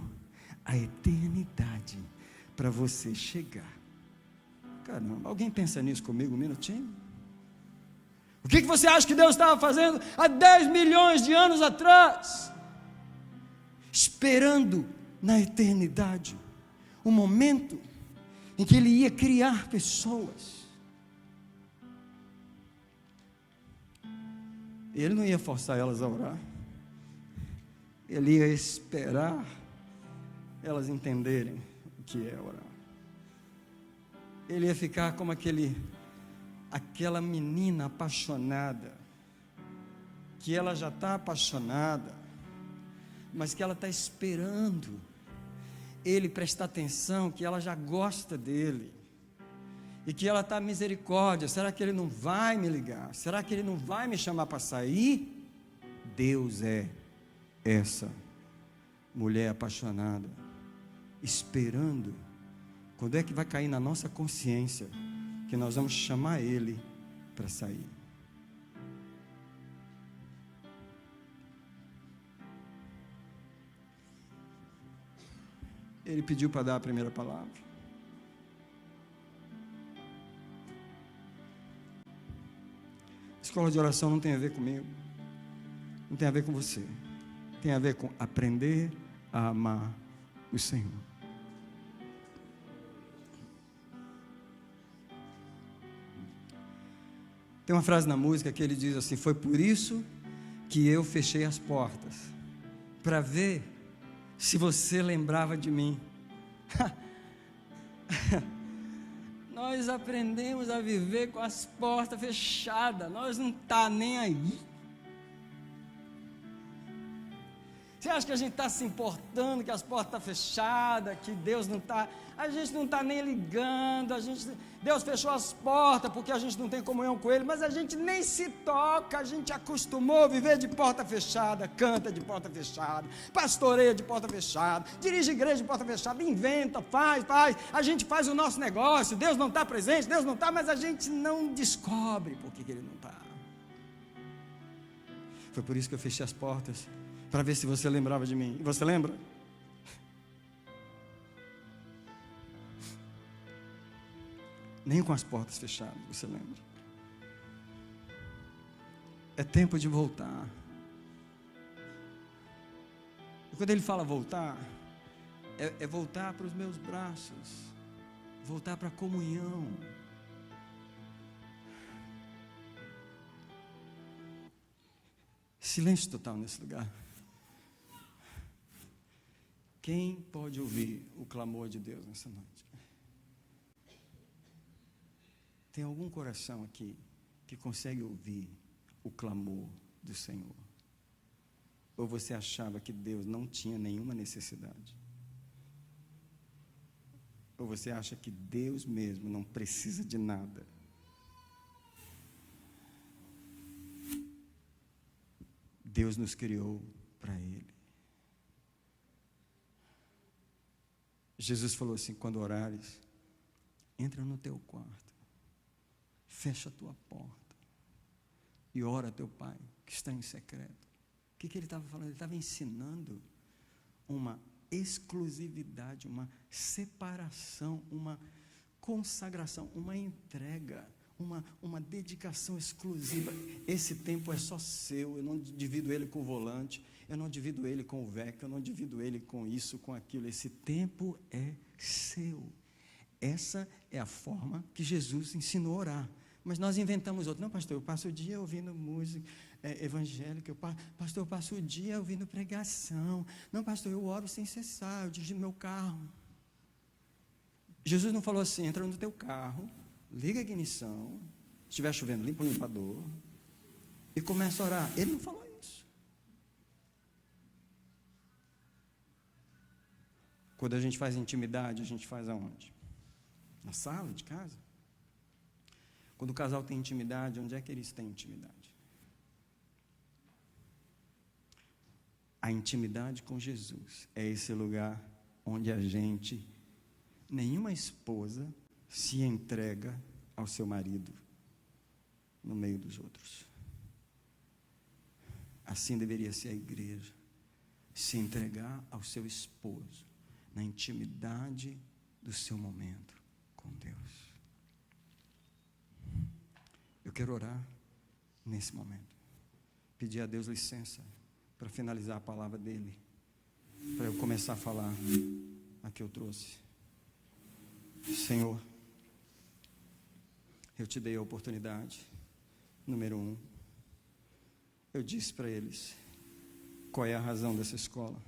a eternidade para você chegar. Caramba, alguém pensa nisso comigo um minutinho? O que você acha que Deus estava fazendo há 10 milhões de anos atrás? Esperando na eternidade o momento em que Ele ia criar pessoas. Ele não ia forçar elas a orar. Ele ia esperar elas entenderem o que é orar. Ele ia ficar como aquela menina apaixonada, que ela já está apaixonada, mas que ela está esperando ele prestar atenção, que ela já gosta dele, e que ela está misericórdia. Será que ele não vai me ligar? Será que ele não vai me chamar para sair? Deus é essa mulher apaixonada, esperando. Quando é que vai cair na nossa consciência que nós vamos chamar ele para sair? Ele pediu para dar a primeira palavra. Escola de oração não tem a ver comigo, não tem a ver com você, tem a ver com aprender a amar o Senhor. Tem uma frase na música que ele diz assim: foi por isso que eu fechei as portas, para ver se você lembrava de mim. Nós aprendemos a viver com as portas fechadas, nós não está nem aí. Você acha que a gente está se importando que as portas estão fechadas, que Deus não está? A gente não está nem ligando. Deus fechou as portas porque a gente não tem comunhão com Ele, mas a gente nem se toca. A gente acostumou a viver de porta fechada, canta de porta fechada, pastoreia de porta fechada, dirige igreja de porta fechada, inventa, faz. A gente faz o nosso negócio. Deus não está presente, Deus não está, mas a gente não descobre por que Ele não está. Foi por isso que eu fechei as portas, para ver se você lembrava de mim. E você lembra? Nem com as portas fechadas você lembra. É tempo de voltar. E quando ele fala voltar, é voltar para os meus braços, voltar para a comunhão. Silêncio total nesse lugar. Quem pode ouvir o clamor de Deus nessa noite? Tem algum coração aqui que consegue ouvir o clamor do Senhor? Ou você achava que Deus não tinha nenhuma necessidade? Ou você acha que Deus mesmo não precisa de nada? Deus nos criou para Ele. Jesus falou assim: quando orares, entra no teu quarto, fecha a tua porta e ora a teu Pai que está em secreto. O que ele estava falando? Ele estava ensinando uma exclusividade, uma separação, uma consagração, uma entrega, uma dedicação exclusiva. Esse tempo é só seu. Eu não divido ele com o volante, eu não divido ele com o VEC, eu não divido ele com isso, com aquilo. Esse tempo é seu. Essa é a forma que Jesus ensinou a orar. Mas nós inventamos outro. Não, pastor, eu passo o dia ouvindo música evangélica. Pastor, eu passo o dia ouvindo pregação. Não, pastor, eu oro sem cessar, eu dirijo meu carro. Jesus não falou assim: entra no teu carro, liga a ignição, se estiver chovendo, limpa o limpador e começa a orar. Ele não falou isso. Quando a gente faz intimidade, a gente faz aonde? Na sala de casa? Quando o casal tem intimidade, onde é que eles têm intimidade? A intimidade com Jesus é esse lugar onde a gente nenhuma esposa se entrega ao seu marido no meio dos outros. Assim deveria ser a igreja, se entregar ao seu esposo na intimidade do seu momento com Deus. Eu quero orar nesse momento, pedir a Deus licença para finalizar a palavra dele, para eu começar a falar a que eu trouxe. Senhor, eu te dei a oportunidade, número 1, eu disse para eles, qual é a razão dessa escola?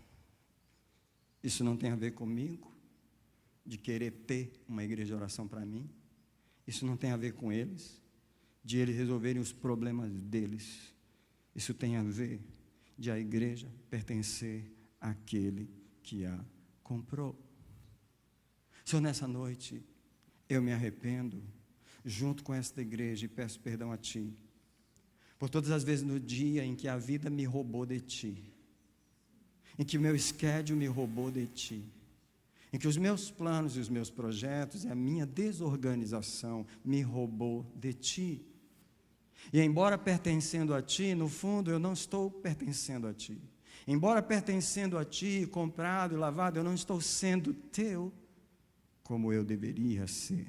Isso não tem a ver comigo, de querer ter uma igreja de oração para mim, isso não tem a ver com eles, de eles resolverem os problemas deles, isso tem a ver de a igreja pertencer àquele que a comprou. Senhor, nessa noite, eu me arrependo, junto com esta igreja, e peço perdão a Ti, por todas as vezes no dia em que a vida me roubou de Ti, em que o meu schedule me roubou de Ti, em que os meus planos e os meus projetos e a minha desorganização me roubou de Ti. E embora pertencendo a Ti, no fundo eu não estou pertencendo a Ti. Embora pertencendo a Ti, comprado e lavado, eu não estou sendo Teu como eu deveria ser.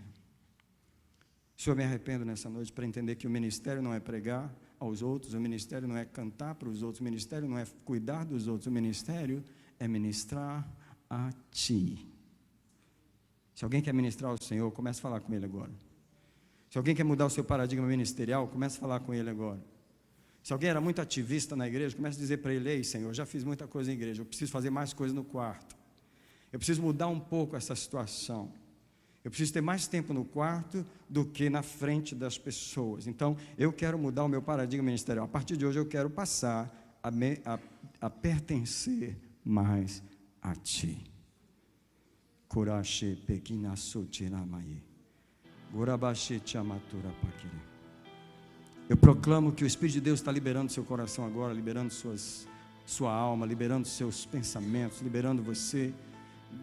Senhor, me arrependo nessa noite para entender que o ministério não é pregar aos outros, o ministério não é cantar para os outros, o ministério não é cuidar dos outros, o ministério é ministrar a Ti. Se alguém quer ministrar ao Senhor, comece a falar com Ele agora. Se alguém quer mudar o seu paradigma ministerial, comece a falar com Ele agora. Se alguém era muito ativista na igreja, comece a dizer para Ele, ei Senhor, eu já fiz muita coisa na igreja, eu preciso fazer mais coisa no quarto. Eu preciso mudar um pouco essa situação. Eu preciso ter mais tempo no quarto do que na frente das pessoas. Então, eu quero mudar o meu paradigma ministerial. A partir de hoje, eu quero passar a pertencer mais a Ti. Corache pequina sotiramaye. Gorabache chamatura paquiri. Eu proclamo que o Espírito de Deus está liberando seu coração agora, liberando sua alma, liberando seus pensamentos, liberando você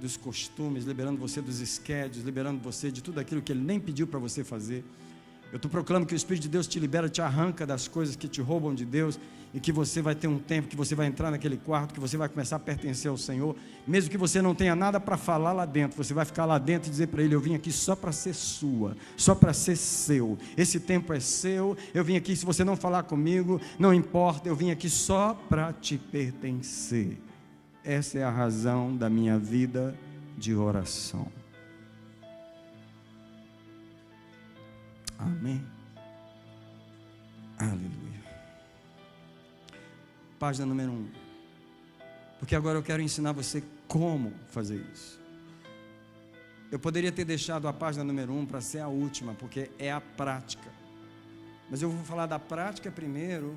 dos costumes, liberando você dos schedules, liberando você de tudo aquilo que Ele nem pediu para você fazer. Eu proclamo que o Espírito de Deus te libera, te arranca das coisas que te roubam de Deus, e que você vai ter um tempo, que você vai entrar naquele quarto, que você vai começar a pertencer ao Senhor, mesmo que você não tenha nada para falar lá dentro, você vai ficar lá dentro e dizer para Ele, eu vim aqui só para ser sua, só para ser seu, esse tempo é seu, eu vim aqui, se você não falar comigo, não importa, eu vim aqui só para te pertencer. Essa é a razão da minha vida de oração. Amém. Aleluia. Página número 1. Porque agora eu quero ensinar você como fazer isso. Eu poderia ter deixado a página número 1 para ser a última, porque é a prática. Mas eu vou falar da prática primeiro,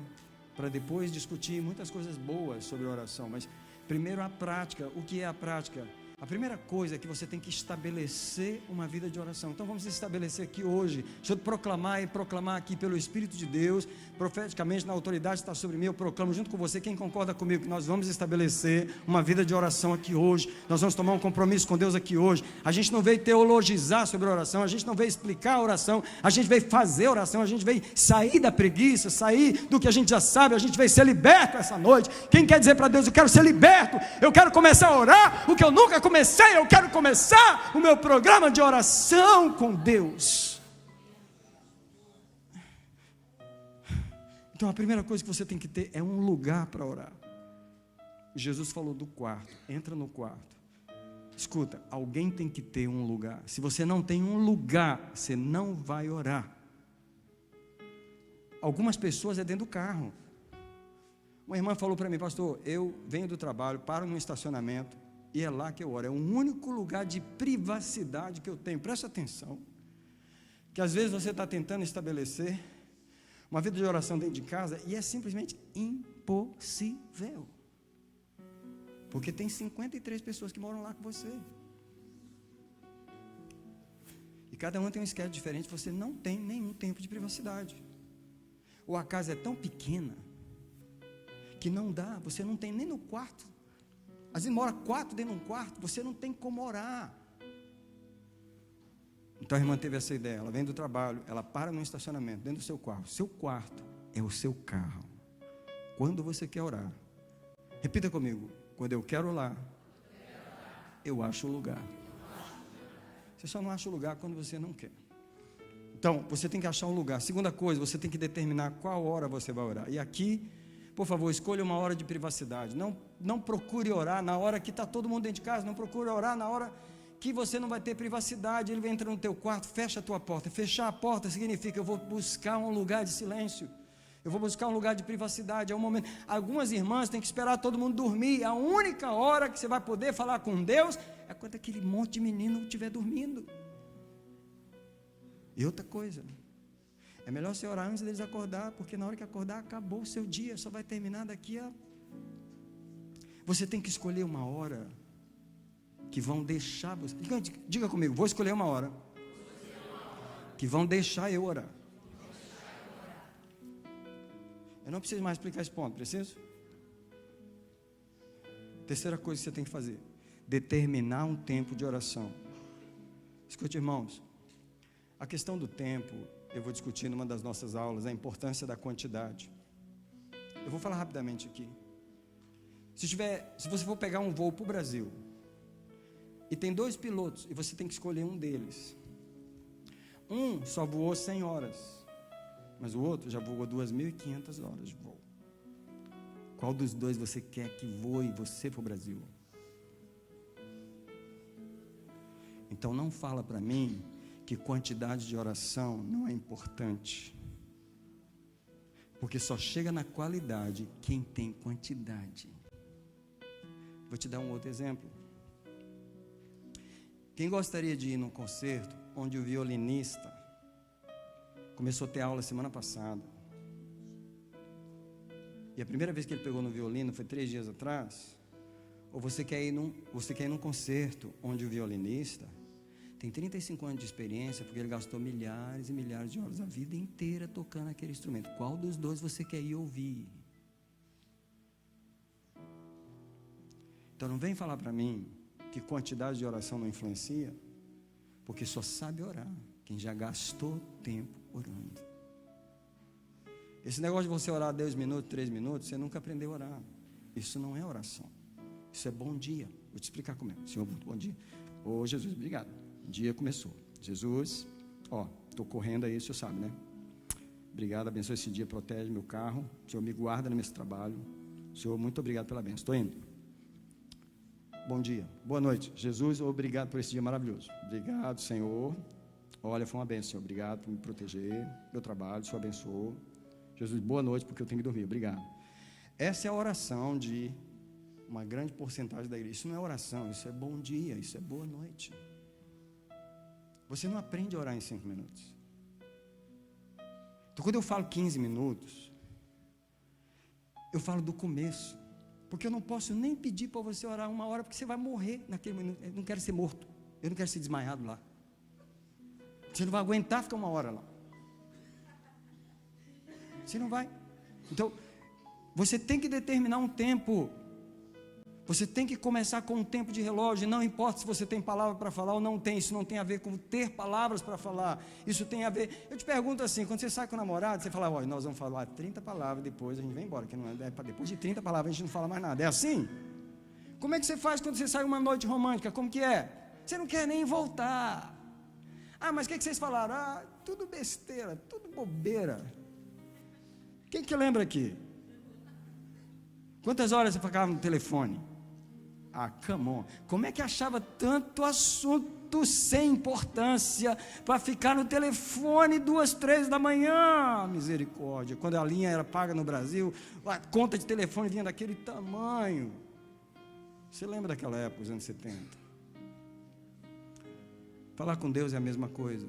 para depois discutir muitas coisas boas sobre oração. Mas primeiro a prática. O que é a prática? A primeira coisa é que você tem que estabelecer uma vida de oração. Então vamos estabelecer aqui hoje. Deixa eu proclamar e proclamar aqui pelo Espírito de Deus, profeticamente, na autoridade que está sobre mim, eu proclamo junto com você, quem concorda comigo, que nós vamos estabelecer uma vida de oração aqui hoje. Nós vamos tomar um compromisso com Deus aqui hoje. A gente não veio teologizar sobre a oração, a gente não veio explicar a oração, a gente veio fazer a oração, a gente veio sair da preguiça, sair do que a gente já sabe, a gente veio ser liberto essa noite. Quem quer dizer para Deus, eu quero ser liberto, eu quero começar a orar, o que eu nunca comecei, eu quero começar o meu programa de oração com Deus. Então a primeira coisa que você tem que ter é um lugar para orar. Jesus falou do quarto, entra no quarto. Escuta, alguém tem que ter um lugar. Se você não tem um lugar, você não vai orar. Algumas pessoas é dentro do carro. Uma irmã falou para mim, pastor, eu venho do trabalho, paro no estacionamento, e é lá que eu oro. É o único lugar de privacidade que eu tenho. Presta atenção, que às vezes você está tentando estabelecer uma vida de oração dentro de casa e é simplesmente impossível, porque tem 53 pessoas que moram lá com você, e cada um tem um schedule diferente. Você não tem nenhum tempo de privacidade, ou a casa é tão pequena que não dá, você não tem nem no quarto. Às vezes mora 4 dentro de um quarto, você não tem como orar. Então a irmã teve essa ideia, ela vem do trabalho, ela para no estacionamento, dentro do seu quarto. Seu quarto é o seu carro. Quando você quer orar, repita comigo, quando eu quero orar, eu acho o lugar. Você só não acha o lugar quando você não quer. Então, você tem que achar um lugar. Segunda coisa, você tem que determinar qual hora você vai orar. E aqui, por favor, escolha uma hora de privacidade. Não procure orar na hora que está todo mundo dentro de casa. Não procure orar na hora que você não vai ter privacidade. Ele vai entrar no teu quarto, fecha a tua porta. Fechar a porta significa eu vou buscar um lugar de silêncio. Eu vou buscar um lugar de privacidade. É um momento. Algumas irmãs têm que esperar todo mundo dormir. A única hora que você vai poder falar com Deus é quando aquele monte de menino estiver dormindo. E outra coisa, é melhor você orar antes deles acordar, porque na hora que acordar, acabou o seu dia, só vai terminar daqui a... Você tem que escolher uma hora que vão deixar você... Diga comigo, vou escolher uma hora que vão deixar eu orar. Eu não preciso mais explicar esse ponto, preciso? Terceira coisa que você tem que fazer, determinar um tempo de oração. Escute, irmãos, a questão do tempo, eu vou discutir numa das nossas aulas, a importância da quantidade. Eu vou falar rapidamente aqui. Se você for pegar um voo para o Brasil, e tem 2 pilotos, e você tem que escolher um deles. Um só voou 100 horas, mas o outro já voou 2.500 horas de voo. Qual dos dois você quer que voe você para o Brasil? Então não fala para mim que quantidade de oração não é importante, porque só chega na qualidade quem tem quantidade. Vou te dar um outro exemplo. Quem gostaria de ir num concerto onde o violinista começou a ter aula semana passada, e a primeira vez que ele pegou no violino foi 3 dias atrás? Ou você quer ir num concerto onde o violinista tem 35 anos de experiência, porque ele gastou milhares e milhares de horas, a vida inteira tocando aquele instrumento? Qual dos dois você quer ir ouvir? Então não vem falar para mim que quantidade de oração não influencia, porque só sabe orar quem já gastou tempo orando. Esse negócio de você orar 10 minutos, 3 minutos, você nunca aprendeu a orar. Isso não é oração. Isso é bom dia. Vou te explicar como é. Senhor, bom dia. Ô Jesus, obrigado. O dia começou. Jesus, estou correndo aí, o senhor sabe, né? Obrigado, abençoe esse dia, protege meu carro. O Senhor me guarda nesse trabalho. Senhor, muito obrigado pela bênção. Estou indo. Bom dia, boa noite. Jesus, obrigado por esse dia maravilhoso. Obrigado, Senhor. Olha, foi uma bênção, Senhor. Obrigado por me proteger, meu trabalho, o Senhor abençoou. Jesus, boa noite, porque eu tenho que dormir. Obrigado. Essa é a oração de uma grande porcentagem da igreja. Isso não é oração, isso é bom dia, isso é boa noite. Você não aprende a orar em 5 minutos. Então, quando eu falo 15 minutos, eu falo do começo. Porque eu não posso nem pedir para você orar 1 hora, porque você vai morrer naquele minuto. Eu não quero ser morto, eu não quero ser desmaiado lá. Você não vai aguentar ficar 1 hora lá. Você não vai. Então, você tem que determinar um tempo. Você tem que começar com um tempo de relógio. Não importa se você tem palavra para falar ou não tem. Isso não tem a ver com ter palavras para falar. Isso tem a ver... Eu te pergunto assim, quando você sai com o namorado, você fala, olha, nós vamos falar 30 palavras, depois a gente vai embora. Que não é, depois de 30 palavras a gente não fala mais nada. É assim? Como é que você faz quando você sai uma noite romântica? Como que é? Você não quer nem voltar. Ah, mas o que vocês falaram? Ah, tudo besteira, tudo bobeira. Quem que lembra aqui? Quantas horas você ficava no telefone? Ah, come on. Como é que achava tanto assunto sem importância para ficar no telefone 2, 3 da manhã? Misericórdia. Quando a linha era paga no Brasil, a conta de telefone vinha daquele tamanho. Você lembra daquela época, os anos 70? Falar com Deus é a mesma coisa.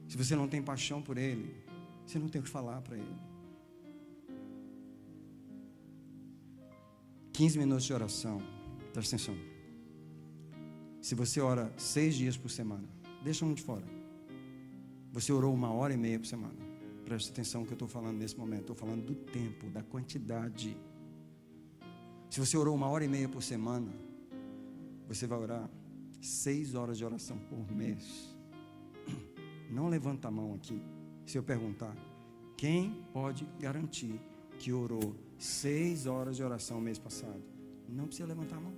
Se você não tem paixão por Ele, você não tem o que falar para Ele. 15 minutos de oração. Presta atenção. Se você ora 6 dias por semana, deixa um de fora. Você orou 1h30 por semana. Presta atenção no que eu estou falando nesse momento. Estou falando do tempo, da quantidade. Se você orou 1h30 por semana, você vai orar 6 horas de oração por mês. não levanta a mão aqui. Se eu perguntar, quem pode garantir que orou 6 horas de oração mês passado? Não precisa levantar a mão.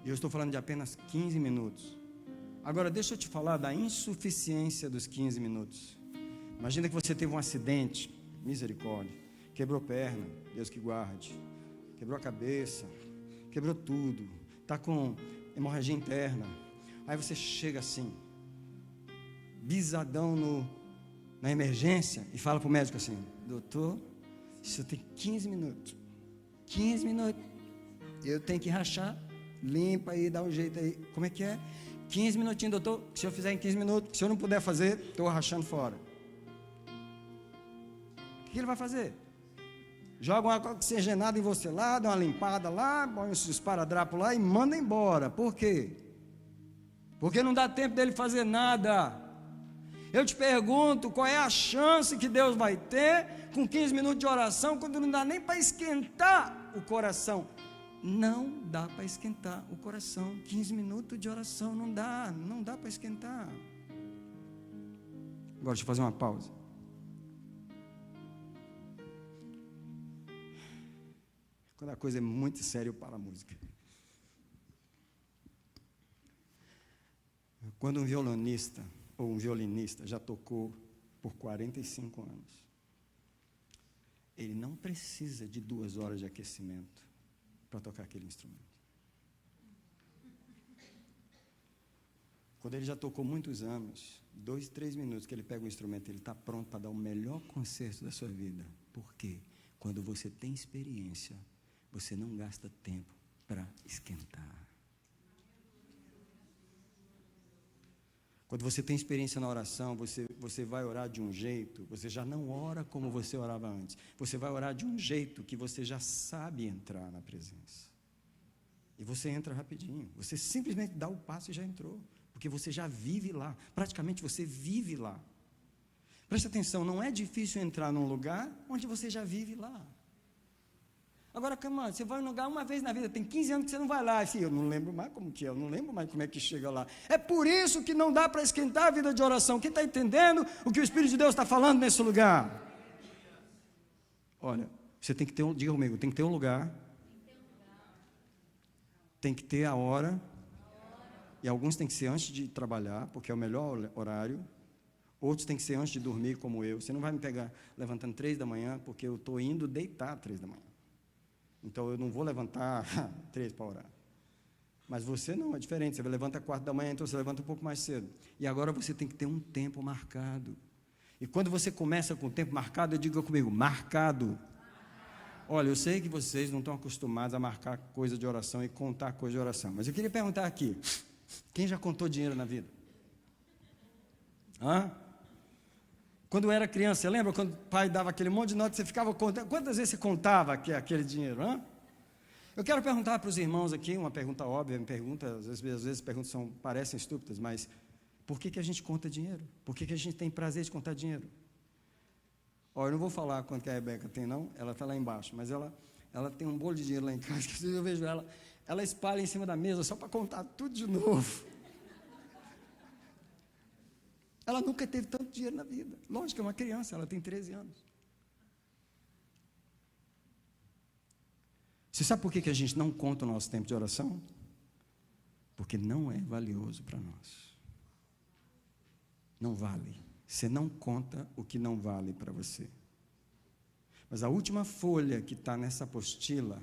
E eu estou falando de apenas 15 minutos. Agora, deixa eu te falar da insuficiência dos 15 minutos. Imagina que você teve um acidente, misericórdia, quebrou perna, Deus que guarde, quebrou a cabeça, quebrou tudo, está com hemorragia interna. Aí você chega assim, bisadão na emergência, e fala para o médico assim: doutor, isso tem 15 minutos. 15 minutos. Eu tenho que rachar, limpa aí, dá um jeito aí. Como é que é? 15 minutinhos, doutor. Se eu fizer em 15 minutos, se eu não puder fazer, estou rachando fora. O que ele vai fazer? Joga uma água oxigenada em você lá, dá uma limpada lá, põe os esparadrapos lá e manda embora. Por quê? Porque não dá tempo dele fazer nada. Eu te pergunto, qual é a chance que Deus vai ter com 15 minutos de oração, quando não dá nem para esquentar o coração? Não dá para esquentar o coração. 15 minutos de oração não dá para esquentar. Agora deixa eu fazer uma pausa. Quando a coisa é muito séria, eu paro a música. Quando um violonista ou um violinista já tocou por 45 anos, ele não precisa de 2 horas de aquecimento para tocar aquele instrumento. Quando ele já tocou muitos anos, 2, 3 minutos que ele pega o instrumento, ele está pronto para dar o melhor concerto da sua vida. Por quê? Quando você tem experiência, você não gasta tempo para esquentar. Quando você tem experiência na oração, você vai orar de um jeito, você já não ora como você orava antes. Você vai orar de um jeito que você já sabe entrar na presença. E você entra rapidinho. Você simplesmente dá o passo e já entrou. Porque você já vive lá. Praticamente você vive lá. Presta atenção, não é difícil entrar num lugar onde você já vive lá. Agora, calma, você vai num lugar uma vez na vida, tem 15 anos que você não vai lá. Assim, eu não lembro mais como que é, eu não lembro mais como é que chega lá. É por isso que não dá para esquentar a vida de oração. Quem está entendendo o que o Espírito de Deus está falando nesse lugar? Olha, você tem que ter, diga comigo, tem que ter um lugar, tem que ter a hora, e alguns tem que ser antes de trabalhar, porque é o melhor horário. Outros tem que ser antes de dormir, como eu. Você não vai me pegar levantando 3 da manhã, porque eu estou indo deitar 3 da manhã. Então eu não vou levantar 3 para orar. Mas você não, é diferente. Você levanta 4 da manhã, então você levanta um pouco mais cedo. E agora você tem que ter um tempo marcado. E quando você começa com o tempo marcado, diga comigo, marcado. Olha, eu sei que vocês não estão acostumados a marcar coisa de oração e contar coisa de oração. Mas eu queria perguntar aqui, quem já contou dinheiro na vida? Hã? Quando eu era criança, você lembra quando o pai dava aquele monte de nota, você ficava contando? Quantas vezes você contava aquele dinheiro? Hã? Eu quero perguntar para os irmãos aqui, uma pergunta óbvia, às vezes perguntas parecem estúpidas, mas por que a gente conta dinheiro? Por que a gente tem prazer de contar dinheiro? Ó, eu não vou falar quanto que a Rebeca tem, não, ela está lá embaixo, mas ela tem um bolo de dinheiro lá em casa, que eu vejo ela espalha em cima da mesa só para contar tudo de novo. Ela nunca teve tanto dinheiro na vida. Lógico que é uma criança, ela tem 13 anos. Você sabe por que a gente não conta o nosso tempo de oração? Porque não é valioso para nós. Não vale. Você não conta o que não vale para você. Mas a última folha que está nessa apostila,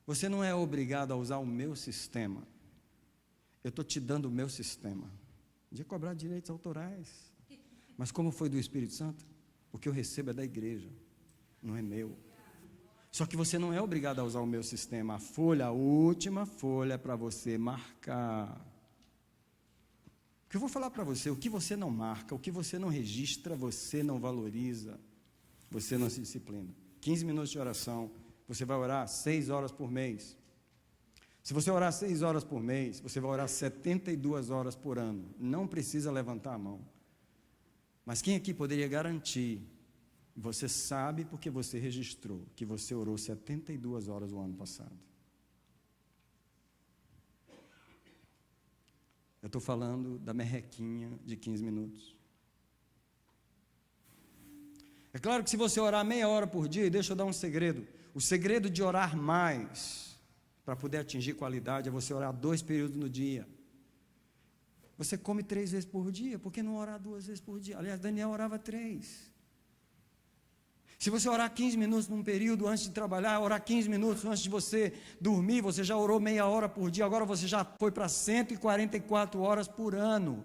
você não é obrigado a usar o meu sistema. Eu estou te dando o meu sistema. De cobrar direitos autorais. Mas como foi do Espírito Santo? O que eu recebo é da igreja, não é meu. Só que você não é obrigado a usar o meu sistema. A última folha é para você marcar. O que eu vou falar para você, o que você não marca, o que você não registra, você não valoriza, você não se disciplina. 15 minutos de oração, você vai orar 6 horas por mês. Se você orar 6 horas por mês, você vai orar 72 horas por ano. Não precisa levantar a mão. Mas quem aqui poderia garantir, você sabe porque você registrou, que você orou 72 horas o ano passado? Eu estou falando da merrequinha de 15 minutos. É claro que se você orar meia hora por dia, e deixa eu dar um segredo. O segredo de orar mais, para poder atingir qualidade, é você orar 2 períodos no dia. Você come 3 vezes por dia, por que não orar 2 vezes por dia? Aliás, Daniel orava 3. Se você orar 15 minutos num período antes de trabalhar, orar 15 minutos antes de você dormir, você já orou meia hora por dia, agora você já foi para 144 horas por ano.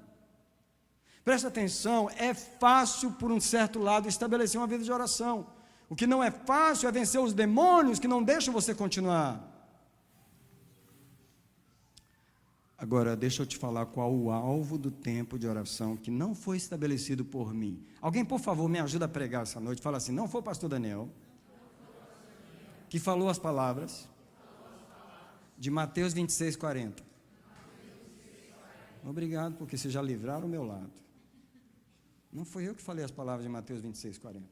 Presta atenção, é fácil, por um certo lado, estabelecer uma vida de oração. O que não é fácil é vencer os demônios que não deixam você continuar. Agora, deixa eu te falar qual o alvo do tempo de oração que não foi estabelecido por mim. Alguém, por favor, me ajuda a pregar essa noite. Fala assim, não foi o pastor Daniel que falou as palavras de Mateus 26, 40. Obrigado, porque vocês já livraram o meu lado. Não foi eu que falei as palavras de Mateus 26, 40.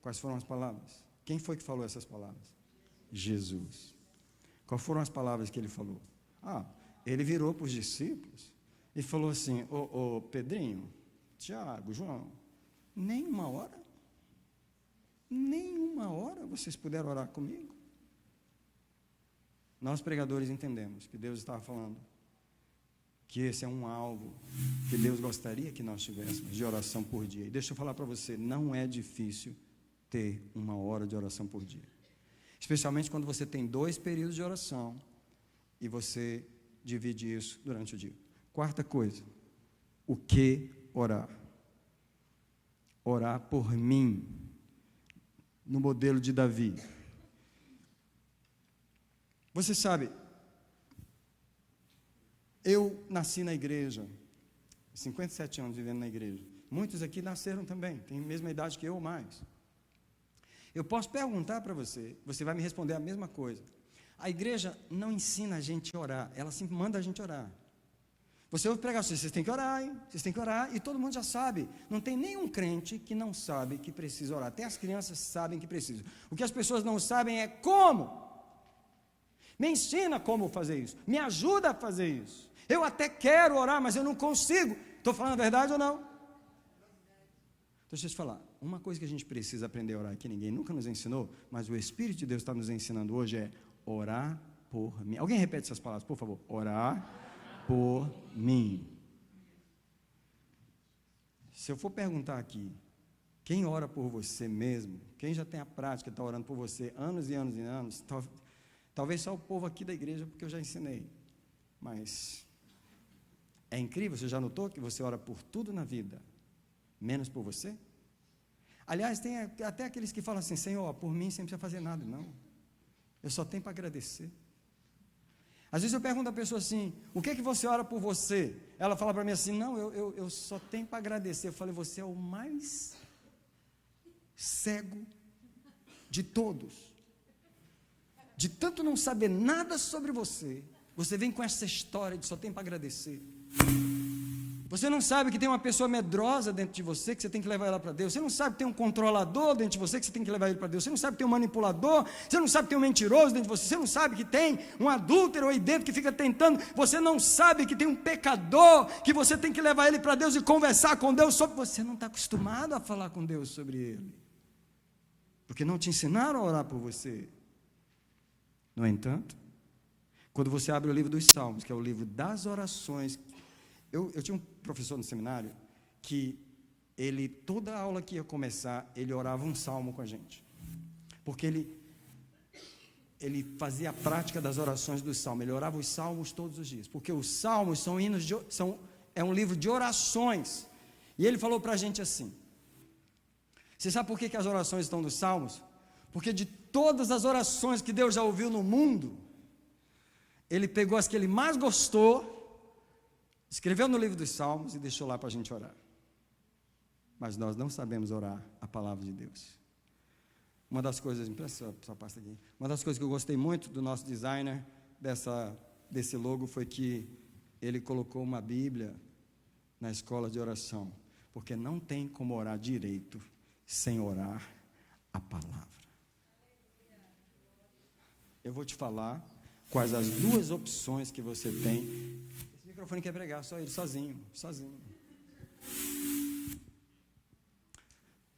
Quais foram as palavras? Quem foi que falou essas palavras? Jesus. Quais foram as palavras que ele falou? Ele virou para os discípulos e falou assim, ô Pedrinho, Tiago, João, nem uma hora vocês puderam orar comigo? Nós pregadores entendemos que Deus estava falando que esse é um alvo que Deus gostaria que nós tivéssemos de oração por dia. E deixa eu falar para você, não é difícil ter 1 hora de oração por dia. Especialmente quando você tem 2 períodos de oração e você divide isso durante o dia. 4ª coisa, o que orar? Orar por mim, no modelo de Davi. Você sabe, eu nasci na igreja, 57 anos vivendo na igreja. Muitos aqui nasceram também, têm a mesma idade que eu ou mais. Eu posso perguntar para você, você vai me responder a mesma coisa. A igreja não ensina a gente a orar, ela sempre manda a gente orar. Você ouve pregar, vocês têm que orar, hein? Vocês têm que orar, e todo mundo já sabe. Não tem nenhum crente que não sabe que precisa orar. Até as crianças sabem que precisam. O que as pessoas não sabem é como. Me ensina como fazer isso. Me ajuda a fazer isso. Eu até quero orar, mas eu não consigo. Estou falando a verdade ou não? Deixa eu te falar. Uma coisa que a gente precisa aprender a orar, que ninguém nunca nos ensinou, mas o Espírito de Deus está nos ensinando hoje, é orar por mim. Alguém repete essas palavras, por favor. Orar por mim. Se eu for perguntar aqui, quem ora por você mesmo, quem já tem a prática, está orando por você anos e anos e anos, talvez só o povo aqui da igreja, porque eu já ensinei, mas é incrível, você já notou que você ora por tudo na vida, menos por você? Aliás, tem até aqueles que falam assim, Senhor, por mim você não precisa fazer nada, não. Eu só tenho para agradecer. Às vezes eu pergunto a pessoa assim, o que é que você ora por você? Ela fala para mim assim, não, eu só tenho para agradecer. Eu falei, você é o mais cego de todos. De tanto não saber nada sobre você, você vem com essa história de só tem para agradecer. Você não sabe que tem uma pessoa medrosa dentro de você, que você tem que levar ela para Deus. Você não sabe que tem um controlador dentro de você, que você tem que levar ele para Deus. Você não sabe que tem um manipulador. Você não sabe que tem um mentiroso dentro de você. Você não sabe que tem um adúltero aí dentro que fica tentando. Você não sabe que tem um pecador, que você tem que levar ele para Deus e conversar com Deus sobre. Você não está acostumado a falar com Deus sobre ele, porque não te ensinaram a orar por você. No entanto, quando você abre o livro dos Salmos, que é o livro das orações, eu tinha um professor no seminário que toda a aula que ia começar, ele orava um salmo com a gente, porque ele fazia a prática das orações do salmo, ele orava os salmos todos os dias, porque os salmos são hinos, é um livro de orações, e ele falou para a gente assim, você sabe por que as orações estão nos salmos? Porque de todas as orações que Deus já ouviu no mundo, ele pegou as que ele mais gostou, escreveu no livro dos Salmos e deixou lá para a gente orar. Mas nós não sabemos orar a palavra de Deus. Uma das coisas, uma das coisas que eu gostei muito do nosso designer, desse logo, foi que ele colocou uma Bíblia na escola de oração, porque não tem como orar direito sem orar a palavra. Eu vou te falar quais as 2 opções que você tem. microfone quer pregar, só ele, sozinho.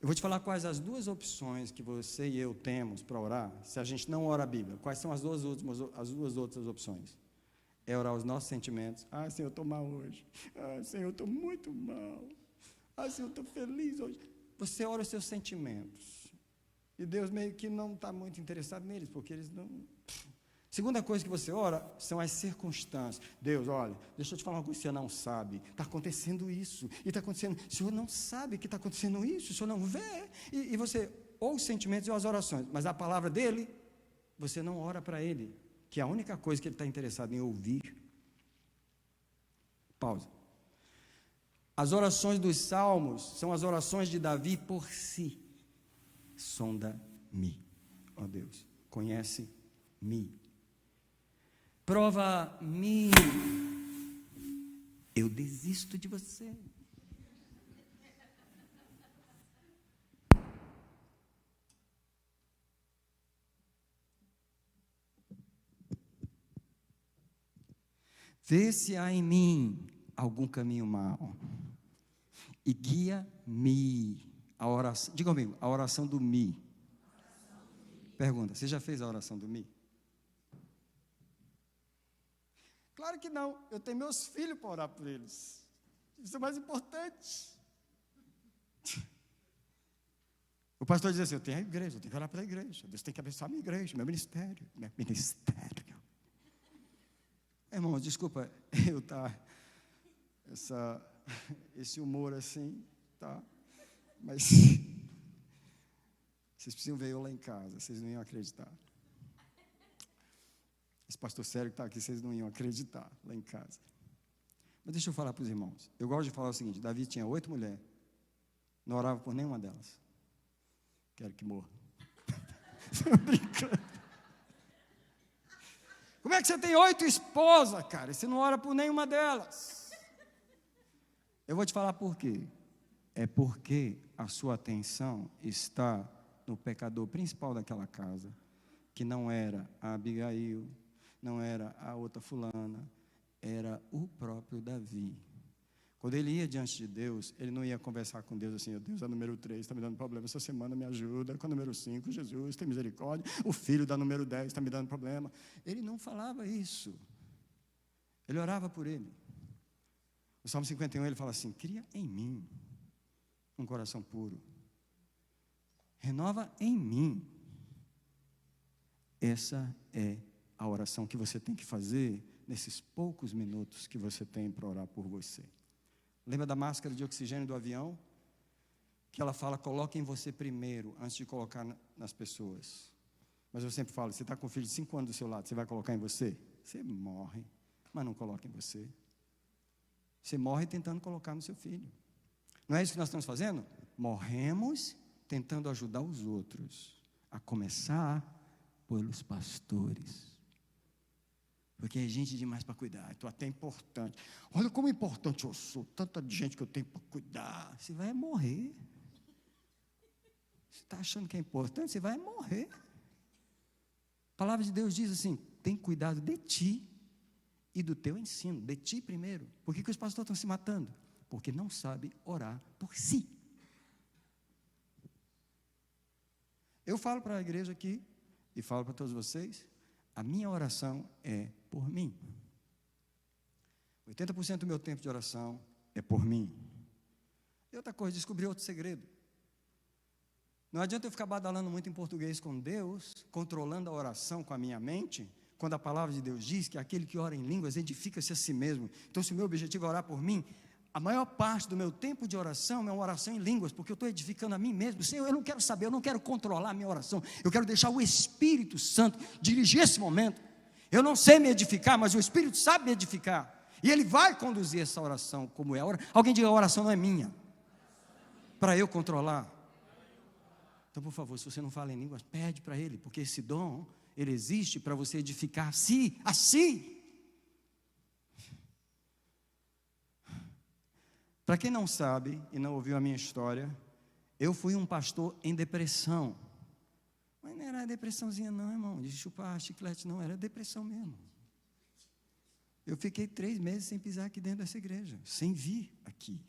Eu vou te falar quais as duas opções que você e eu temos para orar, se a gente não ora a Bíblia. Quais são as duas outras opções? É orar os nossos sentimentos. Senhor, eu estou mal hoje. Senhor, eu estou muito mal. Senhor, eu estou feliz hoje. Você ora os seus sentimentos. E Deus meio que não está muito interessado neles, porque eles não... Segunda coisa que você ora são as circunstâncias. Deus, olha, deixa eu te falar uma coisa que você não sabe. Está acontecendo isso. E está acontecendo... O Senhor não sabe que está acontecendo isso. O Senhor não vê. E você, ou os sentimentos ou as orações. Mas a palavra dele, você não ora para ele. Que é a única coisa que ele está interessado em ouvir. Pausa. As orações dos salmos são as orações de Davi por si. Sonda-me, ó Deus. Conhece-me. Prova-me, eu desisto de você. Vê se há em mim algum caminho mau e guia-me. A oração, diga comigo, a oração do me. Pergunta, você já fez a oração do me? Claro que não, eu tenho meus filhos para orar por eles. Isso é mais importante. O pastor diz assim, eu tenho a igreja, eu tenho que orar pela igreja. Deus tem que abençoar a minha igreja, meu ministério. Irmãos, desculpa eu esse humor assim, tá? Mas vocês precisam ver eu lá em casa, vocês não iam acreditar. Esse pastor sério que está aqui, vocês não iam acreditar lá em casa. Mas deixa eu falar para os irmãos. Eu gosto de falar o seguinte, Davi tinha 8 mulheres, não orava por nenhuma delas. Quero que morra. Estou brincando. Como é que você tem 8 esposas, cara, e você não ora por nenhuma delas? Eu vou te falar por quê. É porque a sua atenção está no pecador principal daquela casa, que não era a Abigail, não era a outra fulana, era o próprio Davi. Quando ele ia diante de Deus, ele não ia conversar com Deus assim, Deus, a número 3 está me dando problema, essa semana me ajuda, com a número 5, Jesus, tem misericórdia, o filho da número 10 está me dando problema. Ele não falava isso. Ele orava por ele. O Salmo 51, ele fala assim, cria em mim um coração puro. Renova em mim. Essa é a oração que você tem que fazer nesses poucos minutos que você tem para orar por você. Lembra da máscara de oxigênio do avião? Que ela fala, coloque em você primeiro, antes de colocar nas pessoas. Mas eu sempre falo, você está com um filho de 5 anos do seu lado, você vai colocar em você? Você morre, mas não coloca em você. Você morre tentando colocar no seu filho. Não é isso que nós estamos fazendo? Morremos tentando ajudar os outros, a começar pelos pastores. Porque é gente demais para cuidar, estou até importante. Olha como importante eu sou, tanta gente que eu tenho para cuidar. Você vai morrer. Você está achando que é importante? Você vai morrer. A palavra de Deus diz assim, tem cuidado de ti e do teu ensino, de ti primeiro. Por que os pastores estão se matando? Porque não sabem orar por si. Eu falo para a igreja aqui, e falo para todos vocês, a minha oração é por mim. 80% do meu tempo de oração é por mim. E outra coisa, descobri outro segredo. Não adianta eu ficar badalando muito em português com Deus, controlando a oração com a minha mente, quando a palavra de Deus diz que aquele que ora em línguas edifica-se a si mesmo. Então, se o meu objetivo é orar por mim, a maior parte do meu tempo de oração é uma oração em línguas, porque eu estou edificando a mim mesmo. Senhor, eu não quero saber, eu não quero controlar a minha oração, eu quero deixar o Espírito Santo dirigir esse momento. Eu não sei me edificar, mas o Espírito sabe me edificar, e Ele vai conduzir essa oração como é. Alguém diga, a oração não é minha, para eu controlar. Então, por favor, se você não fala em línguas, pede para Ele, porque esse dom, ele existe para você edificar a si. Para quem não sabe e não ouviu a minha história, eu fui um pastor em depressão. Mas não era depressãozinha não, irmão, de chupar chiclete não, era depressão mesmo. Eu fiquei 3 meses sem pisar aqui dentro dessa igreja, sem vir aqui.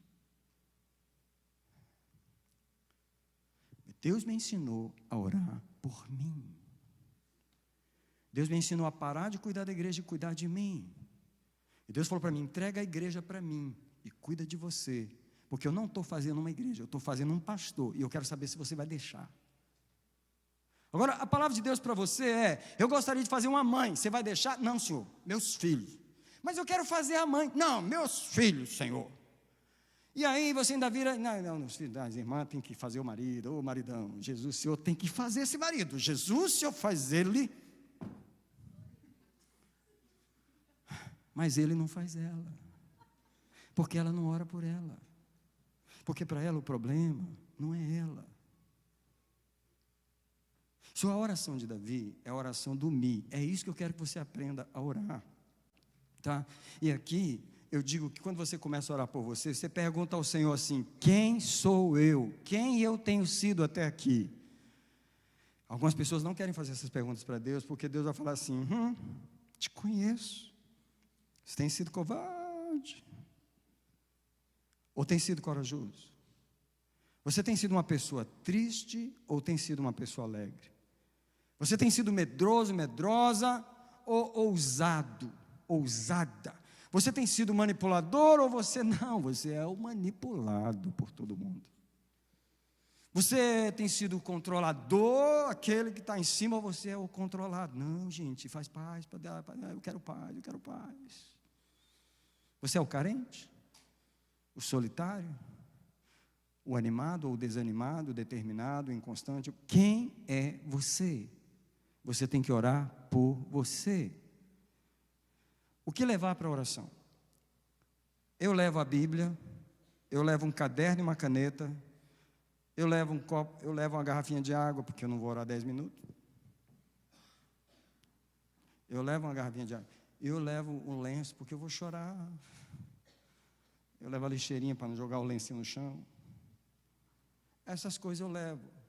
Deus me ensinou a orar por mim. Deus me ensinou a parar de cuidar da igreja e cuidar de mim. E Deus falou para mim, entrega a igreja para mim e cuida de você. Porque eu não estou fazendo uma igreja, eu estou fazendo um pastor. E eu quero saber se você vai deixar. Agora, a palavra de Deus para você é, eu gostaria de fazer uma mãe, você vai deixar? Não, Senhor, meus filhos. Mas eu quero fazer a mãe. Não, meus filhos, Senhor. E aí você ainda vira, não, os filhos das irmãs tem que fazer o marido, ô maridão, Jesus, Senhor tem que fazer esse marido. Jesus, Senhor, faz ele. Mas ele não faz ela. Porque ela não ora por ela. Porque para ela o problema não é ela. Sua oração de Davi é a oração do Mi. É isso que eu quero que você aprenda a orar. Tá? E aqui eu digo que quando você começa a orar por você, você pergunta ao Senhor assim, quem sou eu? Quem eu tenho sido até aqui? Algumas pessoas não querem fazer essas perguntas para Deus, porque Deus vai falar assim, te conheço. Você tem sido covarde? Ou tem sido corajoso? Você tem sido uma pessoa triste ou tem sido uma pessoa alegre? Você tem sido medroso, medrosa ou ousado, ousada? Você tem sido manipulador ou você não? Você é o manipulado por todo mundo. Você tem sido o controlador, aquele que está em cima, ou você é o controlado? Não, gente, faz paz, eu quero paz, eu quero paz. Você é o carente? O solitário? O animado ou o desanimado, o determinado, o inconstante? Quem é você? Você tem que orar por você. O que levar para a oração? Eu levo a Bíblia, eu levo um caderno e uma caneta, eu levo um copo, eu levo uma garrafinha de água, porque eu não vou orar 10 minutos. Eu levo uma garrafinha de água. Eu levo um lenço, porque eu vou chorar. Eu levo a lixeirinha para não jogar o lencinho no chão. Essas coisas eu levo.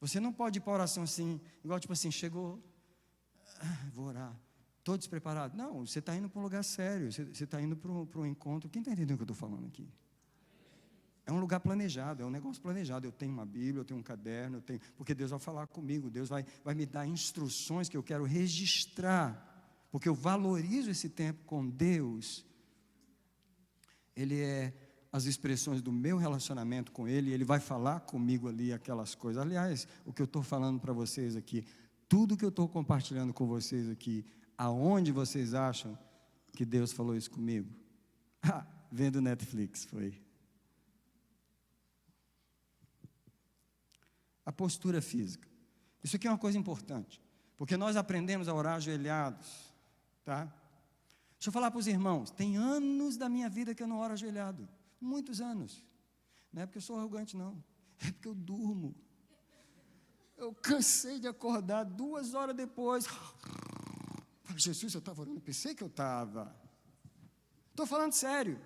Você não pode ir para a oração assim, igual tipo assim, chegou, vou orar, estou despreparado. Não, você está indo para um lugar sério, você está indo para um encontro. Quem está entendendo o que eu estou falando aqui? É um lugar planejado, é um negócio planejado. Eu tenho uma Bíblia, eu tenho um caderno, porque Deus vai falar comigo, Deus vai me dar instruções que eu quero registrar, porque eu valorizo esse tempo com Deus. Ele é as expressões do meu relacionamento com Ele, Ele vai falar comigo ali aquelas coisas. Aliás, o que eu estou falando para vocês aqui, tudo que eu estou compartilhando com vocês aqui, aonde vocês acham que Deus falou isso comigo? Vendo Netflix, foi. A postura física. Isso aqui é uma coisa importante, porque nós aprendemos a orar ajoelhados, tá? Deixa eu falar para os irmãos, tem anos da minha vida que eu não oro ajoelhado. Muitos anos. Não é porque eu sou arrogante, não. É porque eu durmo. Eu cansei de acordar 2 horas depois. Jesus, eu estava orando, pensei que eu estava. Estou falando sério.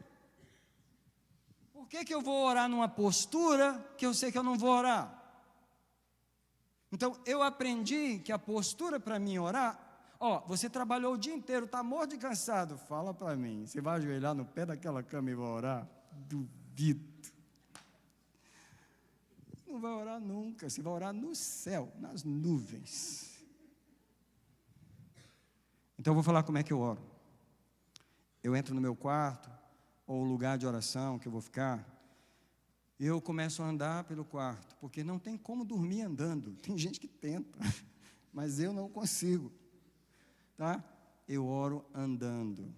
Por que eu vou orar numa postura que eu sei que eu não vou orar? Então, eu aprendi que a postura para mim orar, você trabalhou o dia inteiro, está morto de cansado, fala para mim, você vai ajoelhar no pé daquela cama e vai orar? Duvido. Não vai orar nunca, você vai orar no céu, nas nuvens. Então eu vou falar como é que eu oro. Eu entro no meu quarto, ou lugar de oração que eu vou ficar, eu começo a andar pelo quarto, porque não tem como dormir andando. Tem gente que tenta, mas eu não consigo. Tá? Eu oro andando.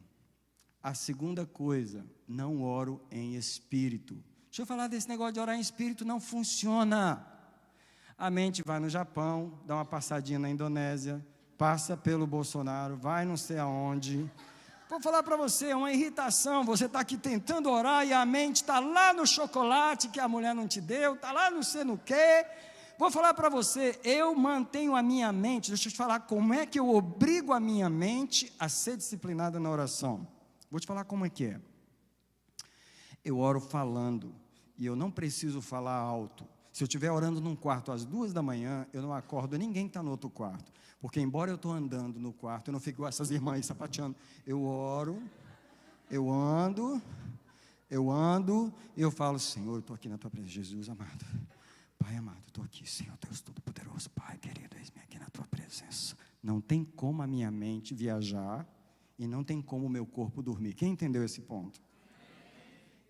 A segunda coisa, não oro em espírito. Deixa eu falar desse negócio de orar em espírito, não funciona. A mente vai no Japão, dá uma passadinha na Indonésia, passa pelo Bolsonaro, vai não sei aonde. Vou falar para você, é uma irritação, você está aqui tentando orar e a mente está lá no chocolate que a mulher não te deu, está lá não sei no quê. Vou falar para você, eu mantenho a minha mente, deixa eu te falar como é que eu obrigo a minha mente a ser disciplinada na oração. Vou te falar como é que é. Eu oro falando, e eu não preciso falar alto. Se eu estiver orando num quarto às 2 da manhã, eu não acordo ninguém que está no outro quarto. Porque embora eu estou andando no quarto, eu não fico igual essas irmãs sapateando. Eu oro, eu ando, e eu falo, Senhor, eu estou aqui na tua presença, Jesus amado. Pai amado, eu estou aqui, Senhor Deus Todo-Poderoso, Pai querido, eis-me aqui na tua presença. Não tem como a minha mente viajar e não tem como o meu corpo dormir. Quem entendeu esse ponto?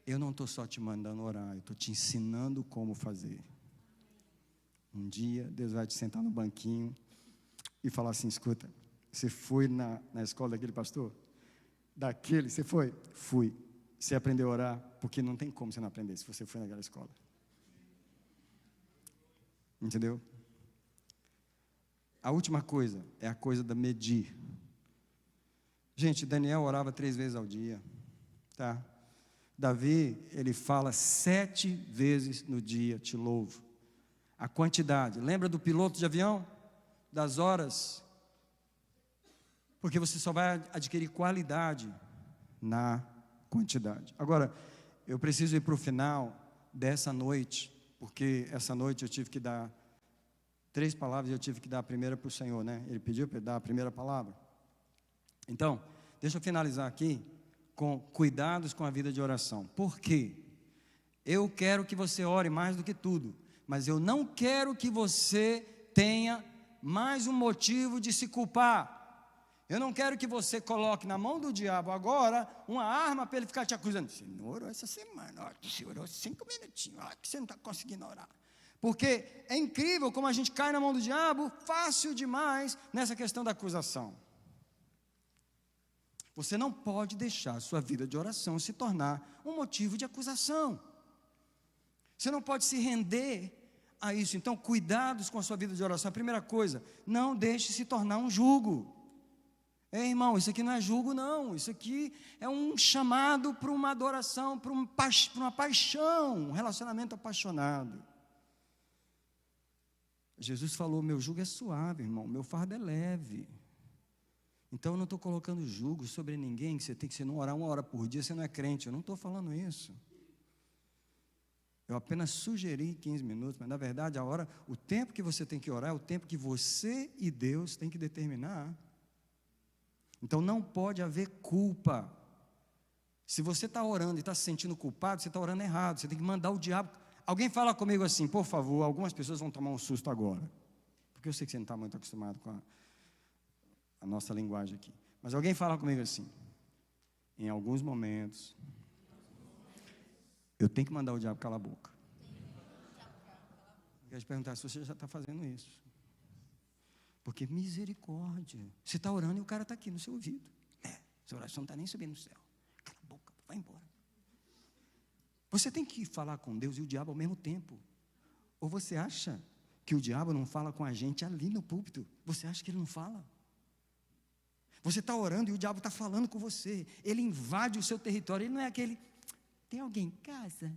Eu não estou só te mandando orar, eu estou te ensinando como fazer. Um dia, Deus vai te sentar no banquinho e falar assim, escuta, você foi na escola daquele pastor? Daquele, você foi? Fui. Você aprendeu a orar? Porque não tem como você não aprender se você foi naquela escola. Entendeu? A última coisa é a coisa da medir. Gente, Daniel orava 3 vezes ao dia, tá? Davi, ele fala 7 vezes no dia, te louvo. A quantidade, lembra do piloto de avião? Das horas? Porque você só vai adquirir qualidade na quantidade. Agora, eu preciso ir para o final dessa noite, porque essa noite eu tive que dar 3 palavras e eu tive que dar a primeira para o Senhor, né? Ele pediu para eu dar a primeira palavra. Então, deixa eu finalizar aqui com cuidados com a vida de oração. Por quê? Eu quero que você ore mais do que tudo, mas eu não quero que você tenha mais um motivo de se culpar. Eu não quero que você coloque na mão do diabo agora uma arma para ele ficar te acusando. Você não orou essa semana, você orou 5 minutinhos, que você não está conseguindo orar. Porque é incrível como a gente cai na mão do diabo fácil demais nessa questão da acusação. Você não pode deixar a sua vida de oração se tornar um motivo de acusação. Você não pode se render a isso. Então, cuidados com a sua vida de oração. A primeira coisa, não deixe se tornar um jugo. Ei, irmão, isso aqui não é jugo, não. Isso aqui é um chamado para uma adoração, para uma paixão, um relacionamento apaixonado. Jesus falou, meu jugo é suave, irmão, meu fardo é leve. Então, eu não estou colocando jugo sobre ninguém, que você tem que não orar 1 hora por dia, você não é crente. Eu não estou falando isso. Eu apenas sugeri 15 minutos, mas na verdade o tempo que você tem que orar é o tempo que você e Deus têm que determinar. Então não pode haver culpa. Se você está orando e está se sentindo culpado, você está orando errado, você tem que mandar o diabo. Alguém fala comigo assim, por favor, algumas pessoas vão tomar um susto agora, porque eu sei que você não está muito acostumado com a nossa linguagem aqui. Mas alguém fala comigo assim, em alguns momentos, eu tenho que mandar o diabo calar a boca. Eu quero te perguntar se você já está fazendo isso. Porque misericórdia. Você está orando e o cara está aqui no seu ouvido. Sua oração não está nem subindo no céu. Cala a boca, vai embora. Você tem que falar com Deus e o diabo ao mesmo tempo. Ou você acha que o diabo não fala com a gente ali no púlpito? Você acha que ele não fala? Você está orando e o diabo está falando com você. Ele invade o seu território. Ele não é aquele... Tem alguém em casa?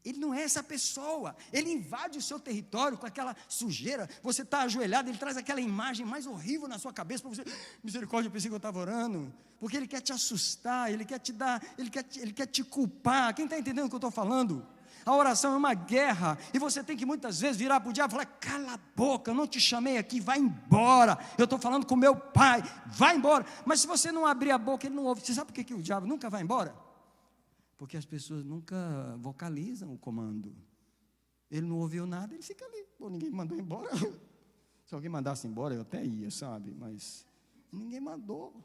Ele não é essa pessoa. Ele invade o seu território com aquela sujeira. Você está ajoelhado, ele traz aquela imagem mais horrível na sua cabeça para você. Misericórdia, eu pensei que eu estava orando. Porque ele quer te assustar, ele quer te dar, ele quer te culpar. Quem está entendendo o que eu estou falando? A oração é uma guerra. E você tem que muitas vezes virar para o diabo e falar, cala a boca, eu não te chamei aqui, vai embora. Eu estou falando com meu pai, vai embora. Mas se você não abrir a boca, ele não ouve. Você sabe por que o diabo nunca vai embora? Porque as pessoas nunca vocalizam o comando. Ele não ouviu nada, ele fica ali. Pô, ninguém me mandou embora. Se alguém mandasse embora, eu até ia, sabe? Mas ninguém mandou.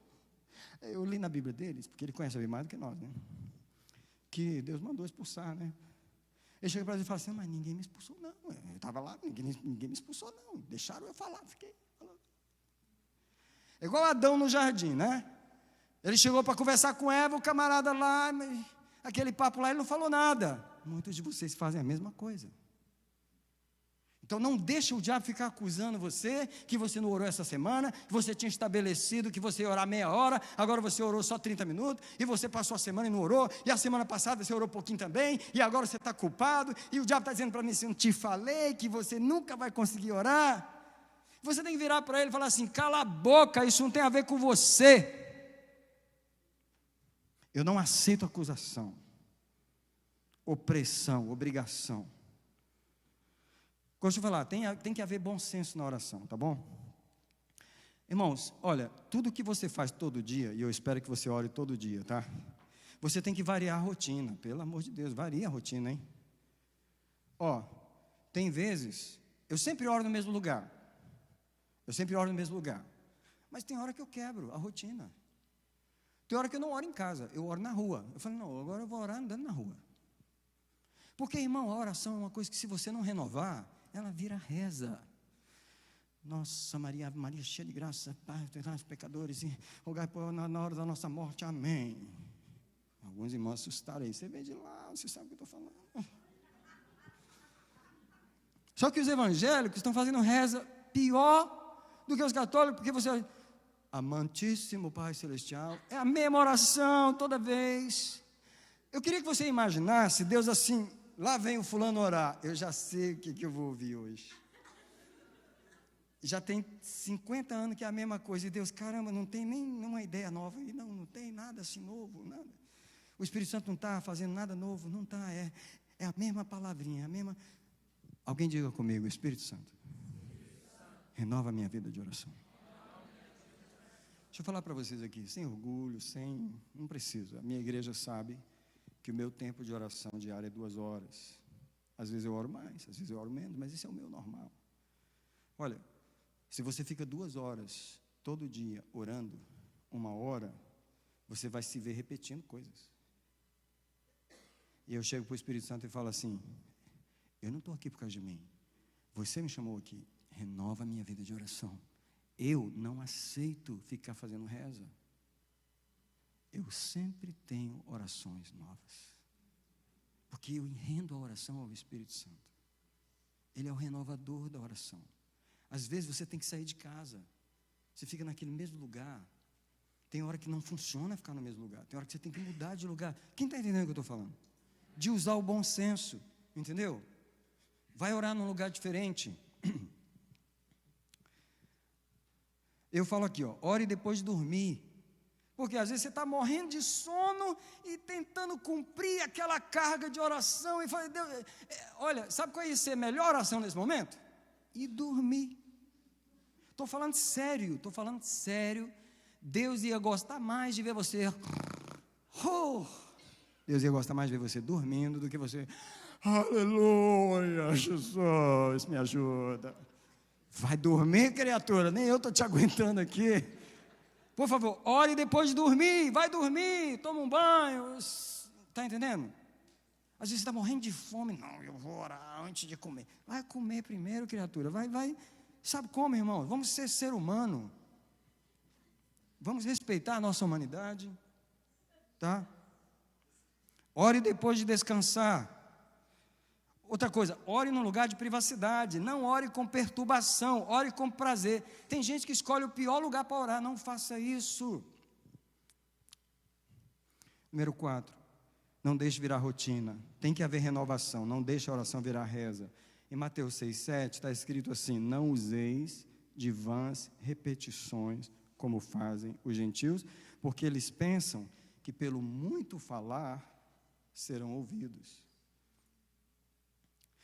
Eu li na Bíblia deles, porque ele conhece a Bíblia mais do que nós, né? Que Deus mandou expulsar, né? Ele chega para eles e fala assim, mas ninguém me expulsou, não. Eu estava lá, ninguém me expulsou, não. Deixaram eu falar, fiquei falando. É igual Adão no jardim, né? Ele chegou para conversar com Eva, o camarada lá... Aquele papo lá, ele não falou nada. Muitos de vocês fazem a mesma coisa. Então não deixa o diabo ficar acusando você, que você não orou essa semana, que você tinha estabelecido que você ia orar meia hora, agora você orou só 30 minutos, e você passou a semana e não orou, e a semana passada você orou um pouquinho também, e agora você está culpado, e o diabo está dizendo para mim assim, eu te falei que você nunca vai conseguir orar. Você tem que virar para ele e falar assim, cala a boca, isso não tem a ver com você. Eu não aceito acusação, opressão, obrigação. Deixa eu falar, tem que haver bom senso na oração, tá bom? Irmãos, olha, tudo que você faz todo dia, e eu espero que você ore todo dia, tá? Você tem que variar a rotina, pelo amor de Deus, varia a rotina, hein? Ó, tem vezes, eu sempre oro no mesmo lugar. Mas tem hora que eu quebro a rotina. Tem hora que eu não oro em casa, eu oro na rua. Eu falo, não, agora eu vou orar andando na rua. Porque, irmão, a oração é uma coisa que se você não renovar, ela vira reza. Nossa, Maria cheia de graça, Pai, perdoai os pecadores e rogai na hora da nossa morte, amém. Alguns irmãos assustaram aí, você vem de lá, você sabe o que eu estou falando. Só que os evangélicos estão fazendo reza pior do que os católicos, porque você, amantíssimo Pai Celestial, é a mesma oração toda vez. Eu queria que você imaginasse Deus assim, lá vem o fulano orar, eu já sei o que eu vou ouvir hoje. Já tem 50 anos que é a mesma coisa, e Deus, caramba, não tem nenhuma ideia nova, e não tem nada assim novo, nada. O Espírito Santo não está fazendo nada novo, não está, é a mesma palavrinha, a mesma. Alguém diga comigo, Espírito Santo, renova a minha vida de oração. Deixa eu falar para vocês aqui, sem orgulho, não preciso, a minha igreja sabe que o meu tempo de oração diária é 2 horas. Às vezes eu oro mais, às vezes eu oro menos, mas esse é o meu normal. Olha, se você fica 2 horas todo dia orando, 1 hora, você vai se ver repetindo coisas. E eu chego para o Espírito Santo e falo assim, eu não estou aqui por causa de mim, você me chamou aqui, renova a minha vida de oração. Eu não aceito ficar fazendo reza. Eu sempre tenho orações novas, porque eu rendo a oração ao Espírito Santo. Ele é o renovador da oração. Às vezes você tem que sair de casa, você fica naquele mesmo lugar, tem hora que não funciona ficar no mesmo lugar, tem hora que você tem que mudar de lugar. Quem está entendendo o que eu estou falando? De usar o bom senso, entendeu? Vai orar num lugar diferente. Eu falo aqui, ó, ore depois de dormir. Porque às vezes você está morrendo de sono e tentando cumprir aquela carga de oração. E fala, Deus, olha, sabe qual ia ser a melhor oração nesse momento? E dormir. Estou falando sério. Deus ia gostar mais de ver você. Deus ia gostar mais de ver você dormindo do que você. Aleluia, Jesus, me ajuda. Vai dormir, criatura, nem eu estou te aguentando aqui. Por favor, ore depois de dormir, vai dormir, toma um banho. Está entendendo? Às vezes você está morrendo de fome. Não, eu vou orar antes de comer. Vai comer primeiro, criatura. Vai. Sabe como, irmão? Vamos ser humano. Vamos respeitar a nossa humanidade. Tá? Ore depois de descansar. Outra coisa, ore num lugar de privacidade, não ore com perturbação, ore com prazer. Tem gente que escolhe o pior lugar para orar, não faça isso. Número 4, não deixe virar rotina, tem que haver renovação, não deixe a oração virar reza. Em Mateus 6,7 está escrito assim, não useis de vãs repetições, como fazem os gentios, porque eles pensam que pelo muito falar serão ouvidos.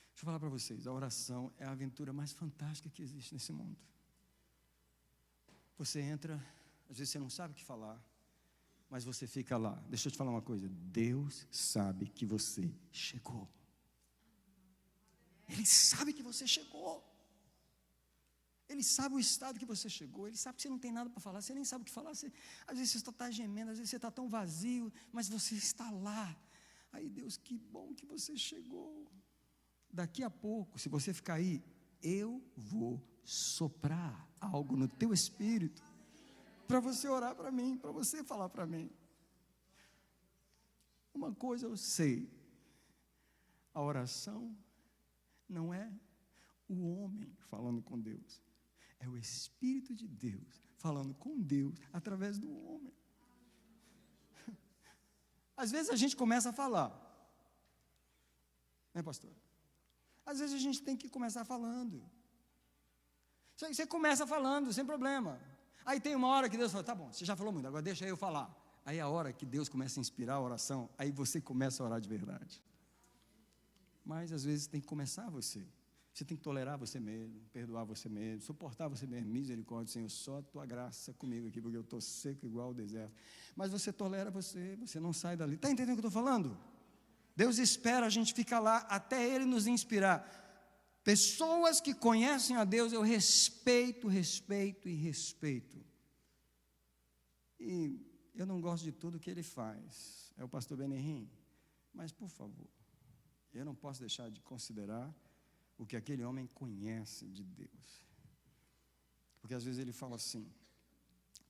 Deixa eu falar para vocês, a oração é a aventura mais fantástica que existe nesse mundo. Você entra, às vezes você não sabe o que falar, mas você fica lá. Deixa eu te falar uma coisa, Deus sabe que você chegou. Ele sabe que você chegou. Ele sabe o estado que você chegou, Ele sabe que você não tem nada para falar, você nem sabe o que falar, às vezes você está gemendo, às vezes você está tão vazio, mas você está lá. Aí Deus, que bom que você chegou. Daqui a pouco, se você ficar aí, eu vou soprar algo no teu espírito, para você orar para mim, para você falar para mim. Uma coisa eu sei, a oração não é o homem falando com Deus, é o Espírito de Deus falando com Deus através do homem. Às vezes a gente começa a falar, né, pastor? Às vezes a gente tem que começar falando. Você começa falando, sem problema. Aí tem uma hora que Deus fala, tá bom, você já falou muito, agora deixa eu falar. Aí é a hora que Deus começa a inspirar a oração, aí você começa a orar de verdade. Mas às vezes tem que começar você. Você tem que tolerar você mesmo, perdoar você mesmo, suportar você mesmo. Misericórdia, Senhor, só a tua graça comigo aqui, porque eu estou seco igual o deserto. Mas você tolera você não sai dali. Está entendendo o que eu estou falando? Deus espera a gente ficar lá até Ele nos inspirar. Pessoas que conhecem a Deus, eu respeito. E eu não gosto de tudo que Ele faz. É o pastor Benerrim. Mas, por favor, eu não posso deixar de considerar o que aquele homem conhece de Deus. Porque às vezes ele fala assim: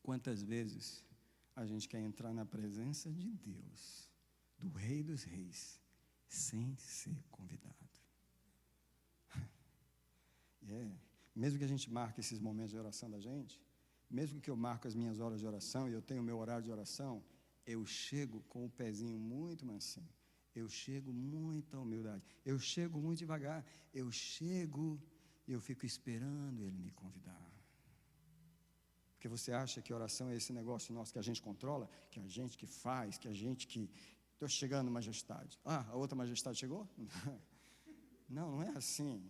quantas vezes a gente quer entrar na presença de Deus, do Rei dos Reis, sem ser convidado. Mesmo que a gente marque esses momentos de oração da gente, mesmo que eu marque as minhas horas de oração, e eu tenho o meu horário de oração, eu chego com o pezinho muito mansinho, eu chego muita humildade, eu chego muito devagar, eu chego e eu fico esperando Ele me convidar. Porque você acha que oração é esse negócio nosso que a gente controla, que a gente que faz, que a gente que... Estou chegando, majestade. Ah, a outra majestade chegou? Não, não é assim.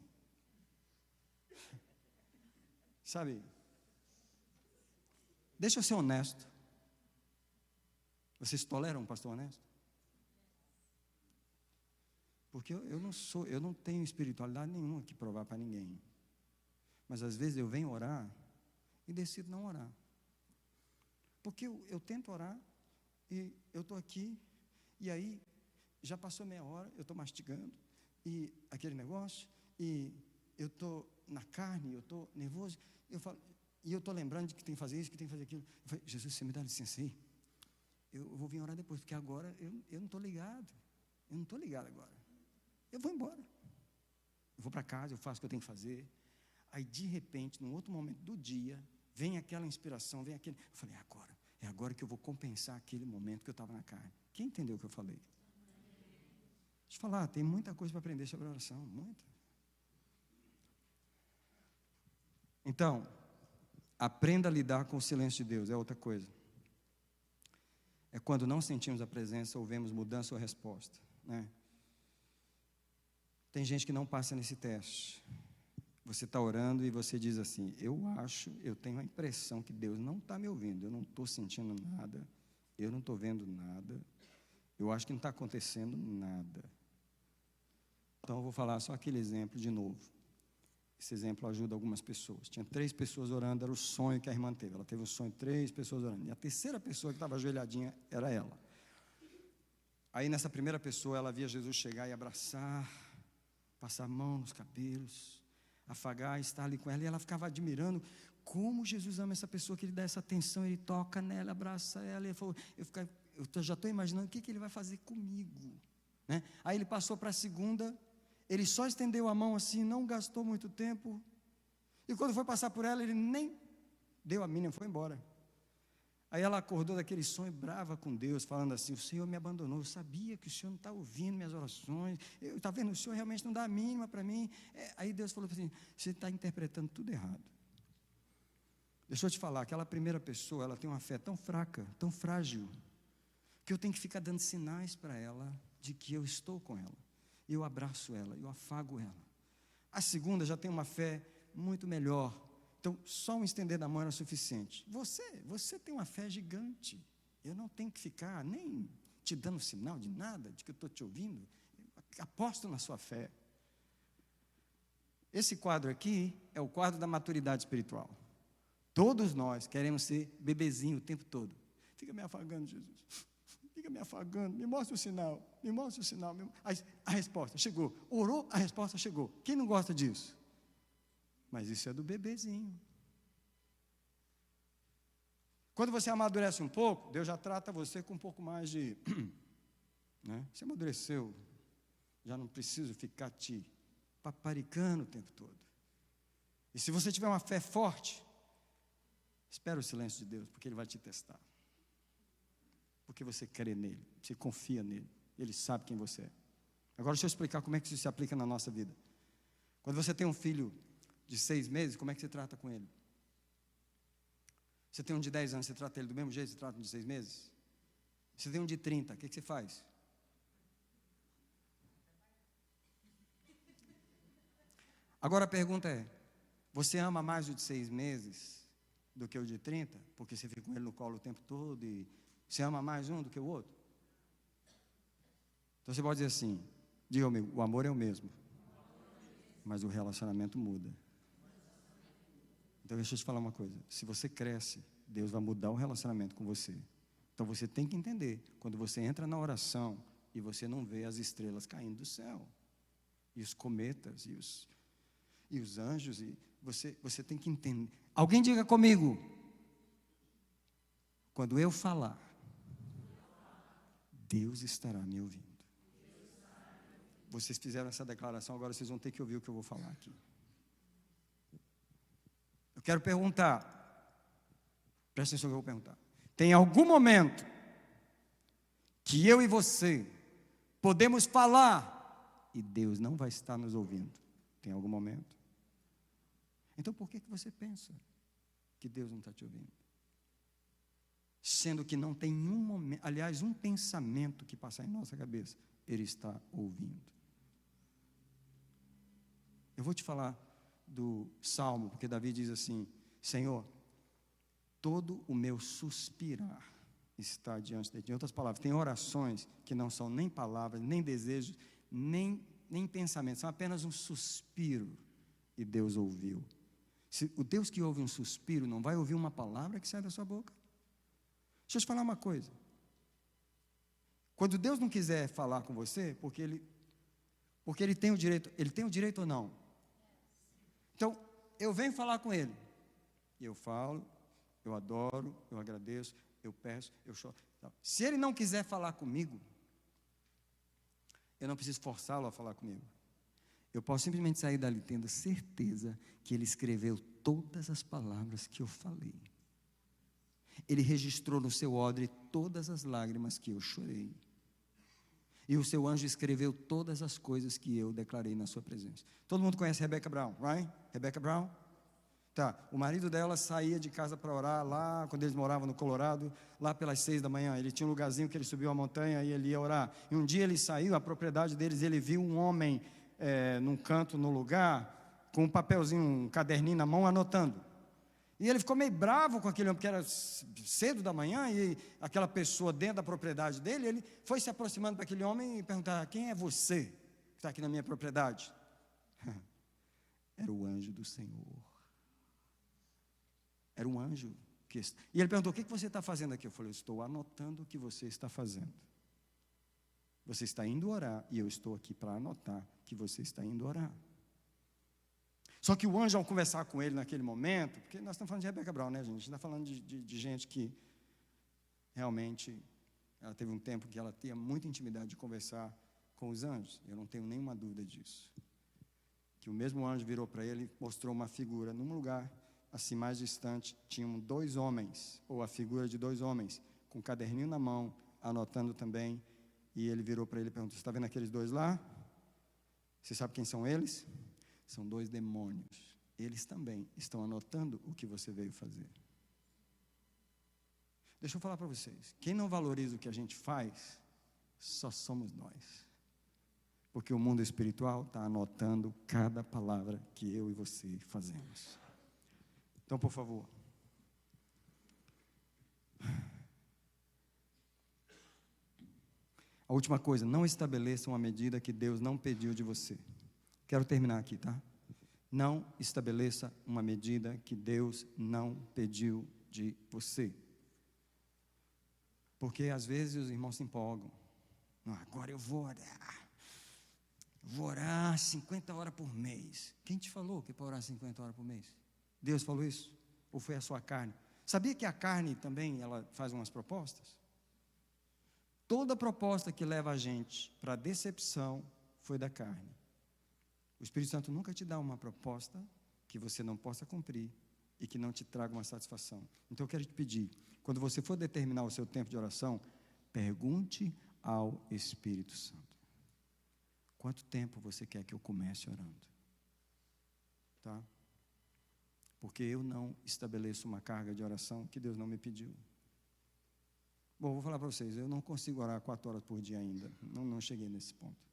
Sabe, deixa eu ser honesto. Vocês toleram um pastor honesto? Porque eu não tenho espiritualidade nenhuma que provar para ninguém. Mas às vezes eu venho orar e decido não orar. Porque eu tento orar e eu estou aqui, e aí já passou meia hora, eu estou mastigando, e aquele negócio, e eu estou na carne, eu estou nervoso, eu falo, e eu estou lembrando de que tem que fazer isso, que tem que fazer aquilo. Eu falei: Jesus, você me dá licença aí? Eu vou vir orar depois, porque agora eu não estou ligado. Eu não estou ligado agora. Eu vou embora. Eu vou para casa, eu faço o que eu tenho que fazer. Aí, de repente, num outro momento do dia, vem aquela inspiração, vem aquele... Eu falei: é agora que eu vou compensar aquele momento que eu estava na carne. Quem entendeu o que eu falei? Deixa eu falar, tem muita coisa para aprender sobre a oração, muita. Então, aprenda a lidar com o silêncio de Deus, é outra coisa. É quando não sentimos a presença ou vemos mudança ou resposta, né? Tem gente que não passa nesse teste. Você está orando e você diz assim: eu tenho a impressão que Deus não está me ouvindo, eu não estou sentindo nada, eu não estou vendo nada, eu acho que não está acontecendo nada. Então eu vou falar só aquele exemplo de novo. Esse exemplo ajuda algumas pessoas. Tinha 3 pessoas orando, era o sonho que a irmã teve. Ela teve um sonho, 3 pessoas orando. E a terceira pessoa que estava ajoelhadinha era ela. Aí nessa primeira pessoa, ela via Jesus chegar e abraçar, passar a mão nos cabelos, afagar, estar ali com ela. E ela ficava admirando como Jesus ama essa pessoa, que Ele dá essa atenção, Ele toca nela, abraça ela. E ele falou: eu já estou imaginando o que Ele vai fazer comigo, né? Aí ele passou para a segunda. Ele só estendeu a mão assim, não gastou muito tempo. E quando foi passar por ela, ele nem deu a mínima, foi embora. Aí ela acordou daquele sonho brava com Deus, falando assim: o Senhor me abandonou, eu sabia que o Senhor não está ouvindo minhas orações, está vendo, o Senhor realmente não dá a mínima para mim. Aí Deus falou assim: você está interpretando tudo errado. Deixa eu te falar, aquela primeira pessoa, ela tem uma fé tão fraca, tão frágil, que eu tenho que ficar dando sinais para ela de que eu estou com ela. Eu abraço ela, eu afago ela. A segunda já tem uma fé muito melhor. Então, só um estender da mão era suficiente. Você tem uma fé gigante. Eu não tenho que ficar nem te dando sinal de nada, de que eu estou te ouvindo. Aposto na sua fé. Esse quadro aqui é o quadro da maturidade espiritual. Todos nós queremos ser bebezinho o tempo todo. Fica me afagando, Jesus. Fica me afagando, me mostra o sinal, me mostra o sinal. A resposta chegou. Orou, a resposta chegou. Quem não gosta disso? Mas isso é do bebezinho. Quando você amadurece um pouco, Deus já trata você com um pouco mais de... né? Você amadureceu, já não preciso ficar te paparicando o tempo todo. E se você tiver uma fé forte, espera o silêncio de Deus, porque Ele vai te testar. Porque você crê nele, você confia nele, Ele sabe quem você é. Agora deixa eu explicar como é que isso se aplica na nossa vida. Quando você tem um filho de 6 meses, como é que você trata com ele? Você tem um de 10 anos, você trata ele do mesmo jeito que você trata um de 6 meses? Você tem um de 30, o que você faz? Agora a pergunta é: você ama mais o de 6 meses do que o de 30? Porque você fica com ele no colo o tempo todo e você ama mais um do que o outro? Então você pode dizer assim, diga comigo, o amor é o mesmo, mas o relacionamento muda. Então deixa eu te falar uma coisa, se você cresce, Deus vai mudar o relacionamento com você. Então você tem que entender, quando você entra na oração e você não vê as estrelas caindo do céu, e os cometas, e os anjos, e você tem que entender. Alguém diga comigo, quando eu falar, Deus estará me ouvindo. Vocês fizeram essa declaração, agora vocês vão ter que ouvir o que eu vou falar aqui. Eu quero perguntar, presta atenção que eu vou perguntar. Tem algum momento que eu e você podemos falar e Deus não vai estar nos ouvindo? Tem algum momento? Então por que você pensa que Deus não está te ouvindo? Sendo que não tem um momento, aliás, um pensamento que passar em nossa cabeça, Ele está ouvindo. Eu vou te falar do Salmo, porque Davi diz assim: Senhor, todo o meu suspirar está diante de ti. Em outras palavras, tem orações que não são nem palavras, nem desejos, nem pensamentos, são apenas um suspiro, e Deus ouviu. O Deus que ouve um suspiro não vai ouvir uma palavra que sai da sua boca? Deixa eu te falar uma coisa. Quando Deus não quiser falar com você, porque Ele tem o direito ou não? Então, eu venho falar com Ele, e eu falo, eu adoro, eu agradeço, eu peço, eu choro. Se Ele não quiser falar comigo, eu não preciso forçá-lo a falar comigo. Eu posso simplesmente sair dali tendo certeza que Ele escreveu todas as palavras que eu falei. Ele registrou no seu odre todas as lágrimas que eu chorei. E o seu anjo escreveu todas as coisas que eu declarei na sua presença. Todo mundo conhece Rebecca Brown, right? Rebecca Brown? Tá, o marido dela saía de casa para orar lá, quando eles moravam no Colorado, lá pelas 6 da manhã. Ele tinha um lugarzinho que ele subiu a montanha e ele ia orar. E um dia ele saiu, a propriedade deles, ele viu um homem num canto, no lugar, com um papelzinho, um caderninho na mão, anotando. E ele ficou meio bravo com aquele homem, porque era cedo da manhã, e aquela pessoa dentro da propriedade dele, ele foi se aproximando para aquele homem e perguntar: quem é você que está aqui na minha propriedade? Era o anjo do Senhor. Era um anjo. E ele perguntou: o que você está fazendo aqui? Eu falei: eu estou anotando o que você está fazendo. Você está indo orar, e eu estou aqui para anotar que você está indo orar. Só que o anjo, ao conversar com ele naquele momento, porque nós estamos falando de Rebecca Brown, né, gente? A gente está falando de gente que realmente, ela teve um tempo que ela tinha muita intimidade de conversar com os anjos. Eu não tenho nenhuma dúvida disso. Que o mesmo anjo virou para ele e mostrou uma figura. Num lugar assim mais distante, tinham 2 homens, ou a figura de 2 homens, com um caderninho na mão, anotando também. E ele virou para ele e perguntou: você está vendo aqueles 2 lá? Você sabe quem são eles? São 2 demônios. Eles também estão anotando o que você veio fazer. Deixa eu falar para vocês. Quem não valoriza o que a gente faz, só somos nós. Porque o mundo espiritual está anotando cada palavra que eu e você fazemos. Então, por favor. A última coisa, não estabeleça uma medida que Deus não pediu de você. Quero terminar aqui, tá? Não estabeleça uma medida que Deus não pediu de você. Porque às vezes os irmãos se empolgam. Agora eu vou orar. Vou orar 50 horas por mês. Quem te falou que é para orar 50 horas por mês? Deus falou isso? Ou foi a sua carne? Sabia que a carne também, ela faz umas propostas? Toda proposta que leva a gente para a decepção foi da carne. O Espírito Santo nunca te dá uma proposta que você não possa cumprir e que não te traga uma satisfação. Então eu quero te pedir, quando você for determinar o seu tempo de oração, pergunte ao Espírito Santo: quanto tempo você quer que eu comece orando? Tá? Porque eu não estabeleço uma carga de oração que Deus não me pediu. Bom, vou falar para vocês, eu não consigo orar 4 horas por dia ainda. Não cheguei nesse ponto.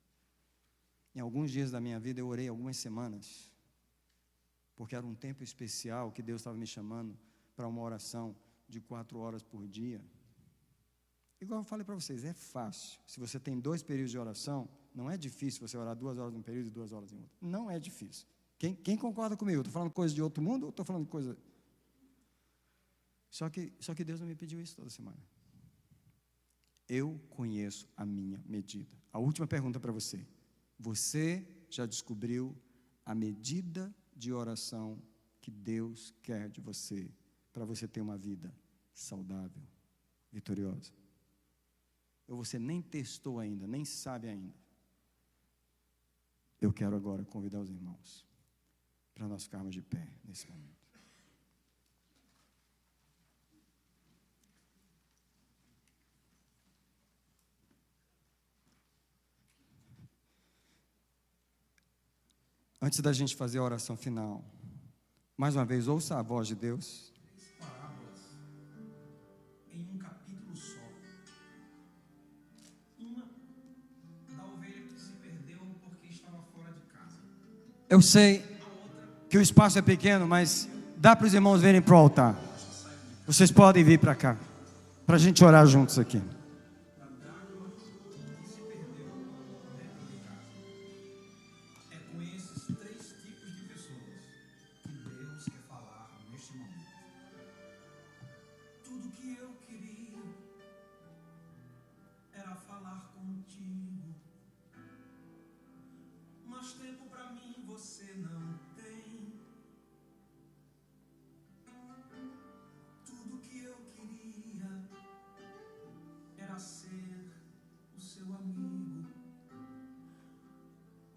Em alguns dias da minha vida eu orei algumas semanas. porque era um tempo especial que Deus estava me chamando para uma oração de 4 horas por dia. Igual eu falei para vocês, é fácil. Se você tem 2 períodos de oração, não é difícil você orar 2 horas num período e 2 horas em outro. Não é difícil. Quem concorda comigo? Estou falando coisa de outro mundo ou estou falando coisa... Só que Deus não me pediu isso toda semana. Eu conheço a minha medida. A última pergunta para você. Você já descobriu a medida de oração que Deus quer de você, para você ter uma vida saudável, vitoriosa? Ou você nem testou ainda, nem sabe ainda? Eu quero agora convidar os irmãos para nós ficarmos de pé nesse momento. Antes da gente fazer a oração final, mais uma vez, ouça a voz de Deus. 3 parábolas em um capítulo só. Uma da ovelha que se perdeu porque estava fora de casa. Eu sei que o espaço é pequeno, mas dá para os irmãos virem para o altar. Vocês podem vir para cá, para a gente orar juntos aqui. Da dracma que se perdeu dentro de casa. É com esses 3 tipos de pessoas que Deus quer falar neste momento. Tudo que eu queria era falar contigo, mas tempo pra mim você não tem. Tudo que eu queria era ser o seu amigo,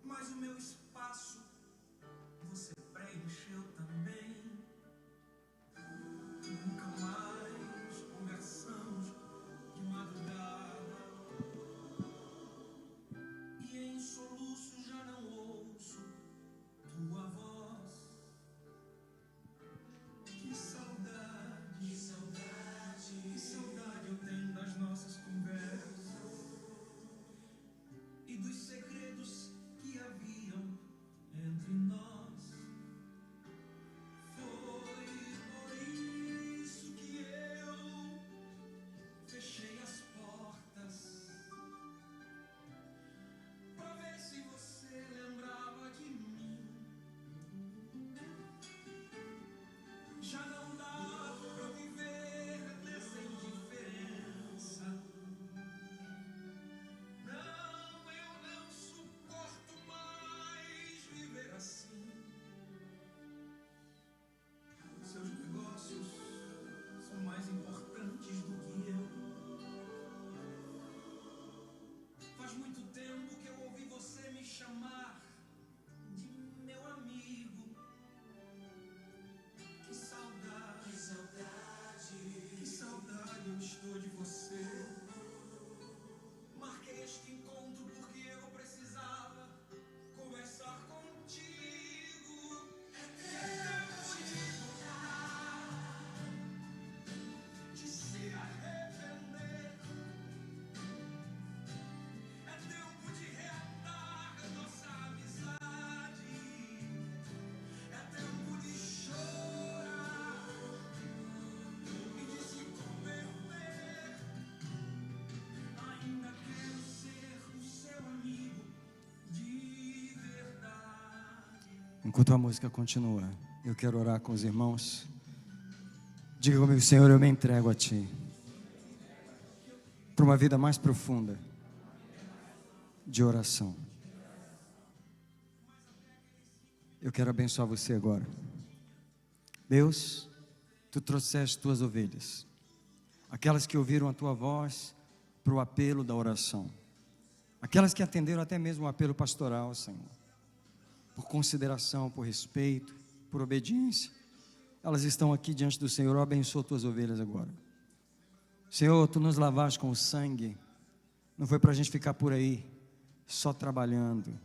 mas o meu espaço você preencheu também. Nunca mais conversamos de madrugada, e em soluço já não ouço tua voz. Que saudade, que saudade, que saudade eu tenho das nossas conversas e dos segredos que haviam entre nós. Foi por isso que eu fechei as portas, pra ver se você lembrava de mim. Já não dá pra viver nessa indiferença. Não, eu não suporto mais viver assim. Seus negócios são mais importantes do que eu. Faz muito tempo que eu ouvi você me chamar de meu amigo. Que saudade, que saudade, que saudade eu estou de você. Marquei este encontro porque eu precisava conversar contigo. É tempo de mudar, de se arrepender. É tempo de reatar nossa amizade. É tempo de chorar e de se converter. Ainda quero ser o seu amigo de verdade. Enquanto a música continua, eu quero orar com os irmãos. Diga comigo: Senhor, eu me entrego a Ti, para uma vida mais profunda de oração. Eu quero abençoar você agora. Deus, Tu trouxeste Tuas ovelhas, aquelas que ouviram a Tua voz para o apelo da oração, aquelas que atenderam até mesmo o apelo pastoral, Senhor, por consideração, por respeito, por obediência. Elas estão aqui diante do Senhor. Eu abençoo Tuas ovelhas agora. Senhor, Tu nos lavaste com o sangue, não foi para a gente ficar por aí só trabalhando.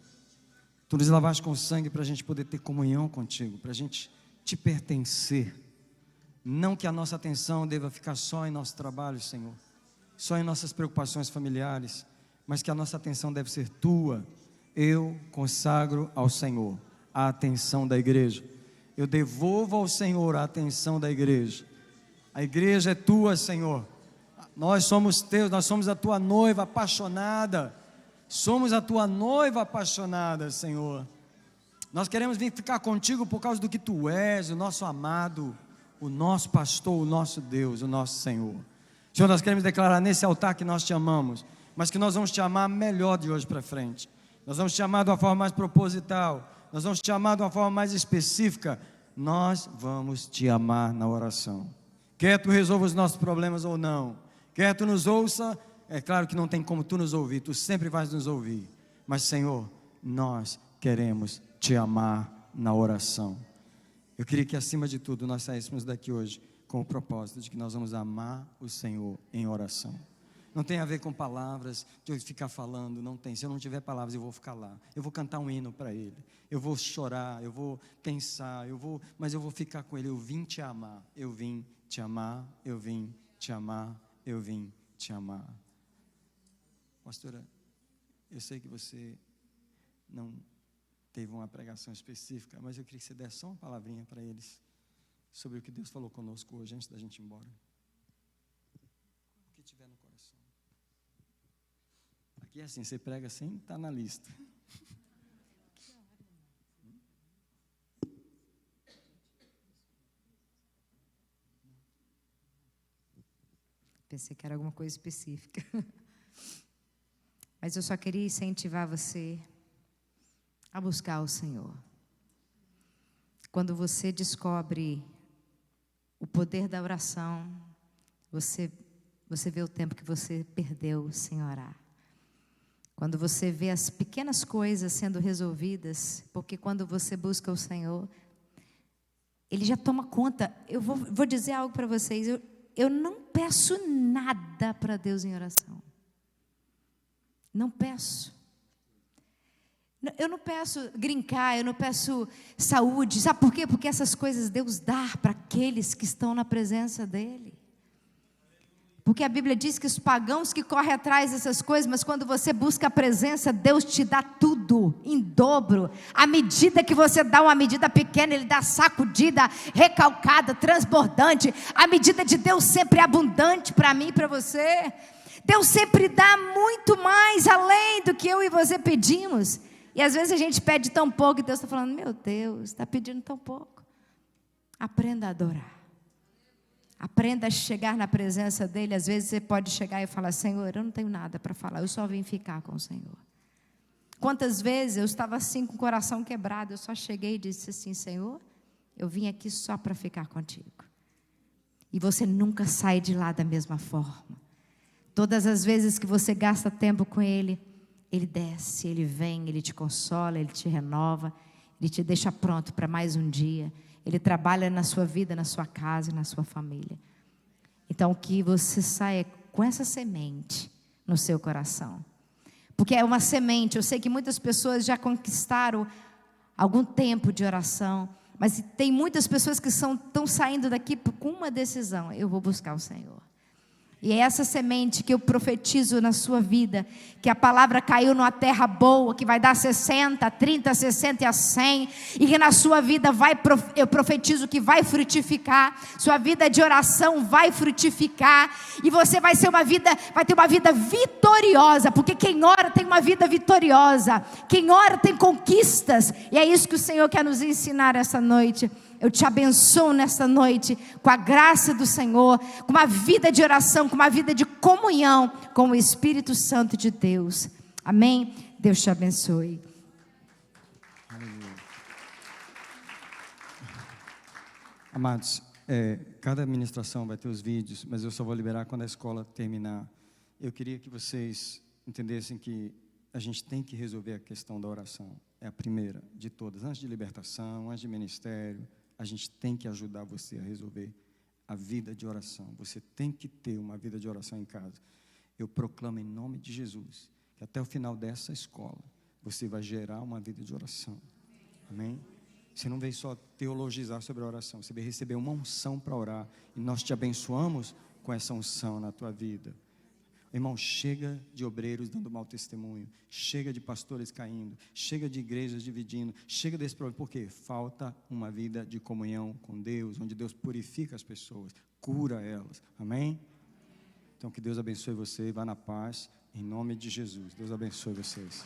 Tu nos lavaste com o sangue para a gente poder ter comunhão contigo, para a gente Te pertencer. Não que a nossa atenção deva ficar só em nosso trabalho, Senhor, só em nossas preocupações familiares, mas que a nossa atenção deve ser Tua. Eu consagro ao Senhor a atenção da igreja. eu devolvo ao Senhor a atenção da igreja. A igreja é tua, Senhor. Nós somos teus, nós somos a tua noiva apaixonada. Somos a tua noiva apaixonada, Senhor. Nós queremos vir ficar contigo por causa do que tu és, o nosso amado, o nosso pastor, o nosso Deus, o nosso Senhor. Senhor, nós queremos declarar nesse altar que nós te amamos, mas que nós vamos te amar melhor de hoje para frente. Nós vamos te amar de uma forma mais proposital, nós vamos te amar de uma forma mais específica. Nós vamos te amar na oração. Quer tu resolva os nossos problemas ou não, quer tu nos ouça, é claro que não tem como tu nos ouvir, tu sempre vais nos ouvir. Mas, Senhor, nós queremos te amar na oração. Eu queria que, acima de tudo, nós saíssemos daqui hoje com o propósito de que nós vamos amar o Senhor em oração. Não tem a ver com palavras, de eu ficar falando, não tem. Se eu não tiver palavras, eu vou ficar lá. Eu vou cantar um hino para Ele. Eu vou chorar, eu vou pensar, mas eu vou ficar com Ele. Eu vim te amar, eu vim te amar, eu vim te amar, eu vim te amar. Pastora, eu sei que você não teve uma pregação específica, mas eu queria que você desse só uma palavrinha para eles sobre o que Deus falou conosco hoje, antes da gente ir embora. O que tiver no coração. Aqui é assim, você prega sem estar na lista. Pensei que era alguma coisa específica. Mas eu só queria incentivar você a buscar o Senhor. Quando você descobre o poder da oração, você vê o tempo que você perdeu sem orar. Quando você vê as pequenas coisas sendo resolvidas, porque quando você busca o Senhor, Ele já toma conta. Eu vou dizer algo para vocês, eu não peço nada para Deus em oração. Não peço. Eu não peço grincar, eu não peço saúde. Sabe por quê? Porque essas coisas Deus dá para aqueles que estão na presença dEle. Porque a Bíblia diz que os pagãos que correm atrás dessas coisas, mas quando você busca a presença, Deus te dá tudo em dobro. À medida que você dá uma medida pequena, Ele dá sacudida, recalcada, transbordante. A medida de Deus sempre é abundante para mim e para você. Deus sempre dá muito mais além do que eu e você pedimos. E às vezes a gente pede tão pouco e Deus está falando, meu Deus, está pedindo tão pouco. Aprenda a adorar. Aprenda a chegar na presença dEle. Às vezes você pode chegar e falar, Senhor, eu não tenho nada para falar, eu só vim ficar com o Senhor. Quantas vezes eu estava assim com o coração quebrado, eu só cheguei e disse assim, Senhor, eu vim aqui só para ficar contigo. E você nunca sai de lá da mesma forma. Todas as vezes que você gasta tempo com Ele, Ele desce, Ele vem, Ele te consola, Ele te renova, Ele te deixa pronto para mais um dia. Ele trabalha na sua vida, na sua casa e na sua família. Então, que você saia com essa semente no seu coração. Porque é uma semente. Eu sei que muitas pessoas já conquistaram algum tempo de oração. Mas tem muitas pessoas que estão saindo daqui com uma decisão. Eu vou buscar o Senhor. E é essa semente que eu profetizo na sua vida, que a palavra caiu numa terra boa, que vai dar 60, 30, 60 e a 100, e que na sua vida eu profetizo que vai frutificar, sua vida de oração vai frutificar, e você vai ter uma vida vitoriosa, porque quem ora tem uma vida vitoriosa, quem ora tem conquistas, e é isso que o Senhor quer nos ensinar essa noite. Eu te abençoo nesta noite com a graça do Senhor, com uma vida de oração, com uma vida de comunhão com o Espírito Santo de Deus. Amém? Deus te abençoe. Aleluia. Amados, cada ministração vai ter os vídeos, mas eu só vou liberar quando a escola terminar. Eu queria que vocês entendessem que a gente tem que resolver a questão da oração. É a primeira de todas, antes de libertação, antes de ministério. A gente tem que ajudar você a resolver a vida de oração. Você tem que ter uma vida de oração em casa. Eu proclamo em nome de Jesus que até o final dessa escola você vai gerar uma vida de oração. Amém? Você não veio só teologizar sobre a oração, você veio receber uma unção para orar. E nós te abençoamos com essa unção na tua vida. Irmão, chega de obreiros dando mau testemunho, chega de pastores caindo, chega de igrejas dividindo, chega desse problema. Por quê? Falta uma vida de comunhão com Deus, onde Deus purifica as pessoas, cura elas. Amém? Então que Deus abençoe você, vá na paz, em nome de Jesus. Deus abençoe vocês.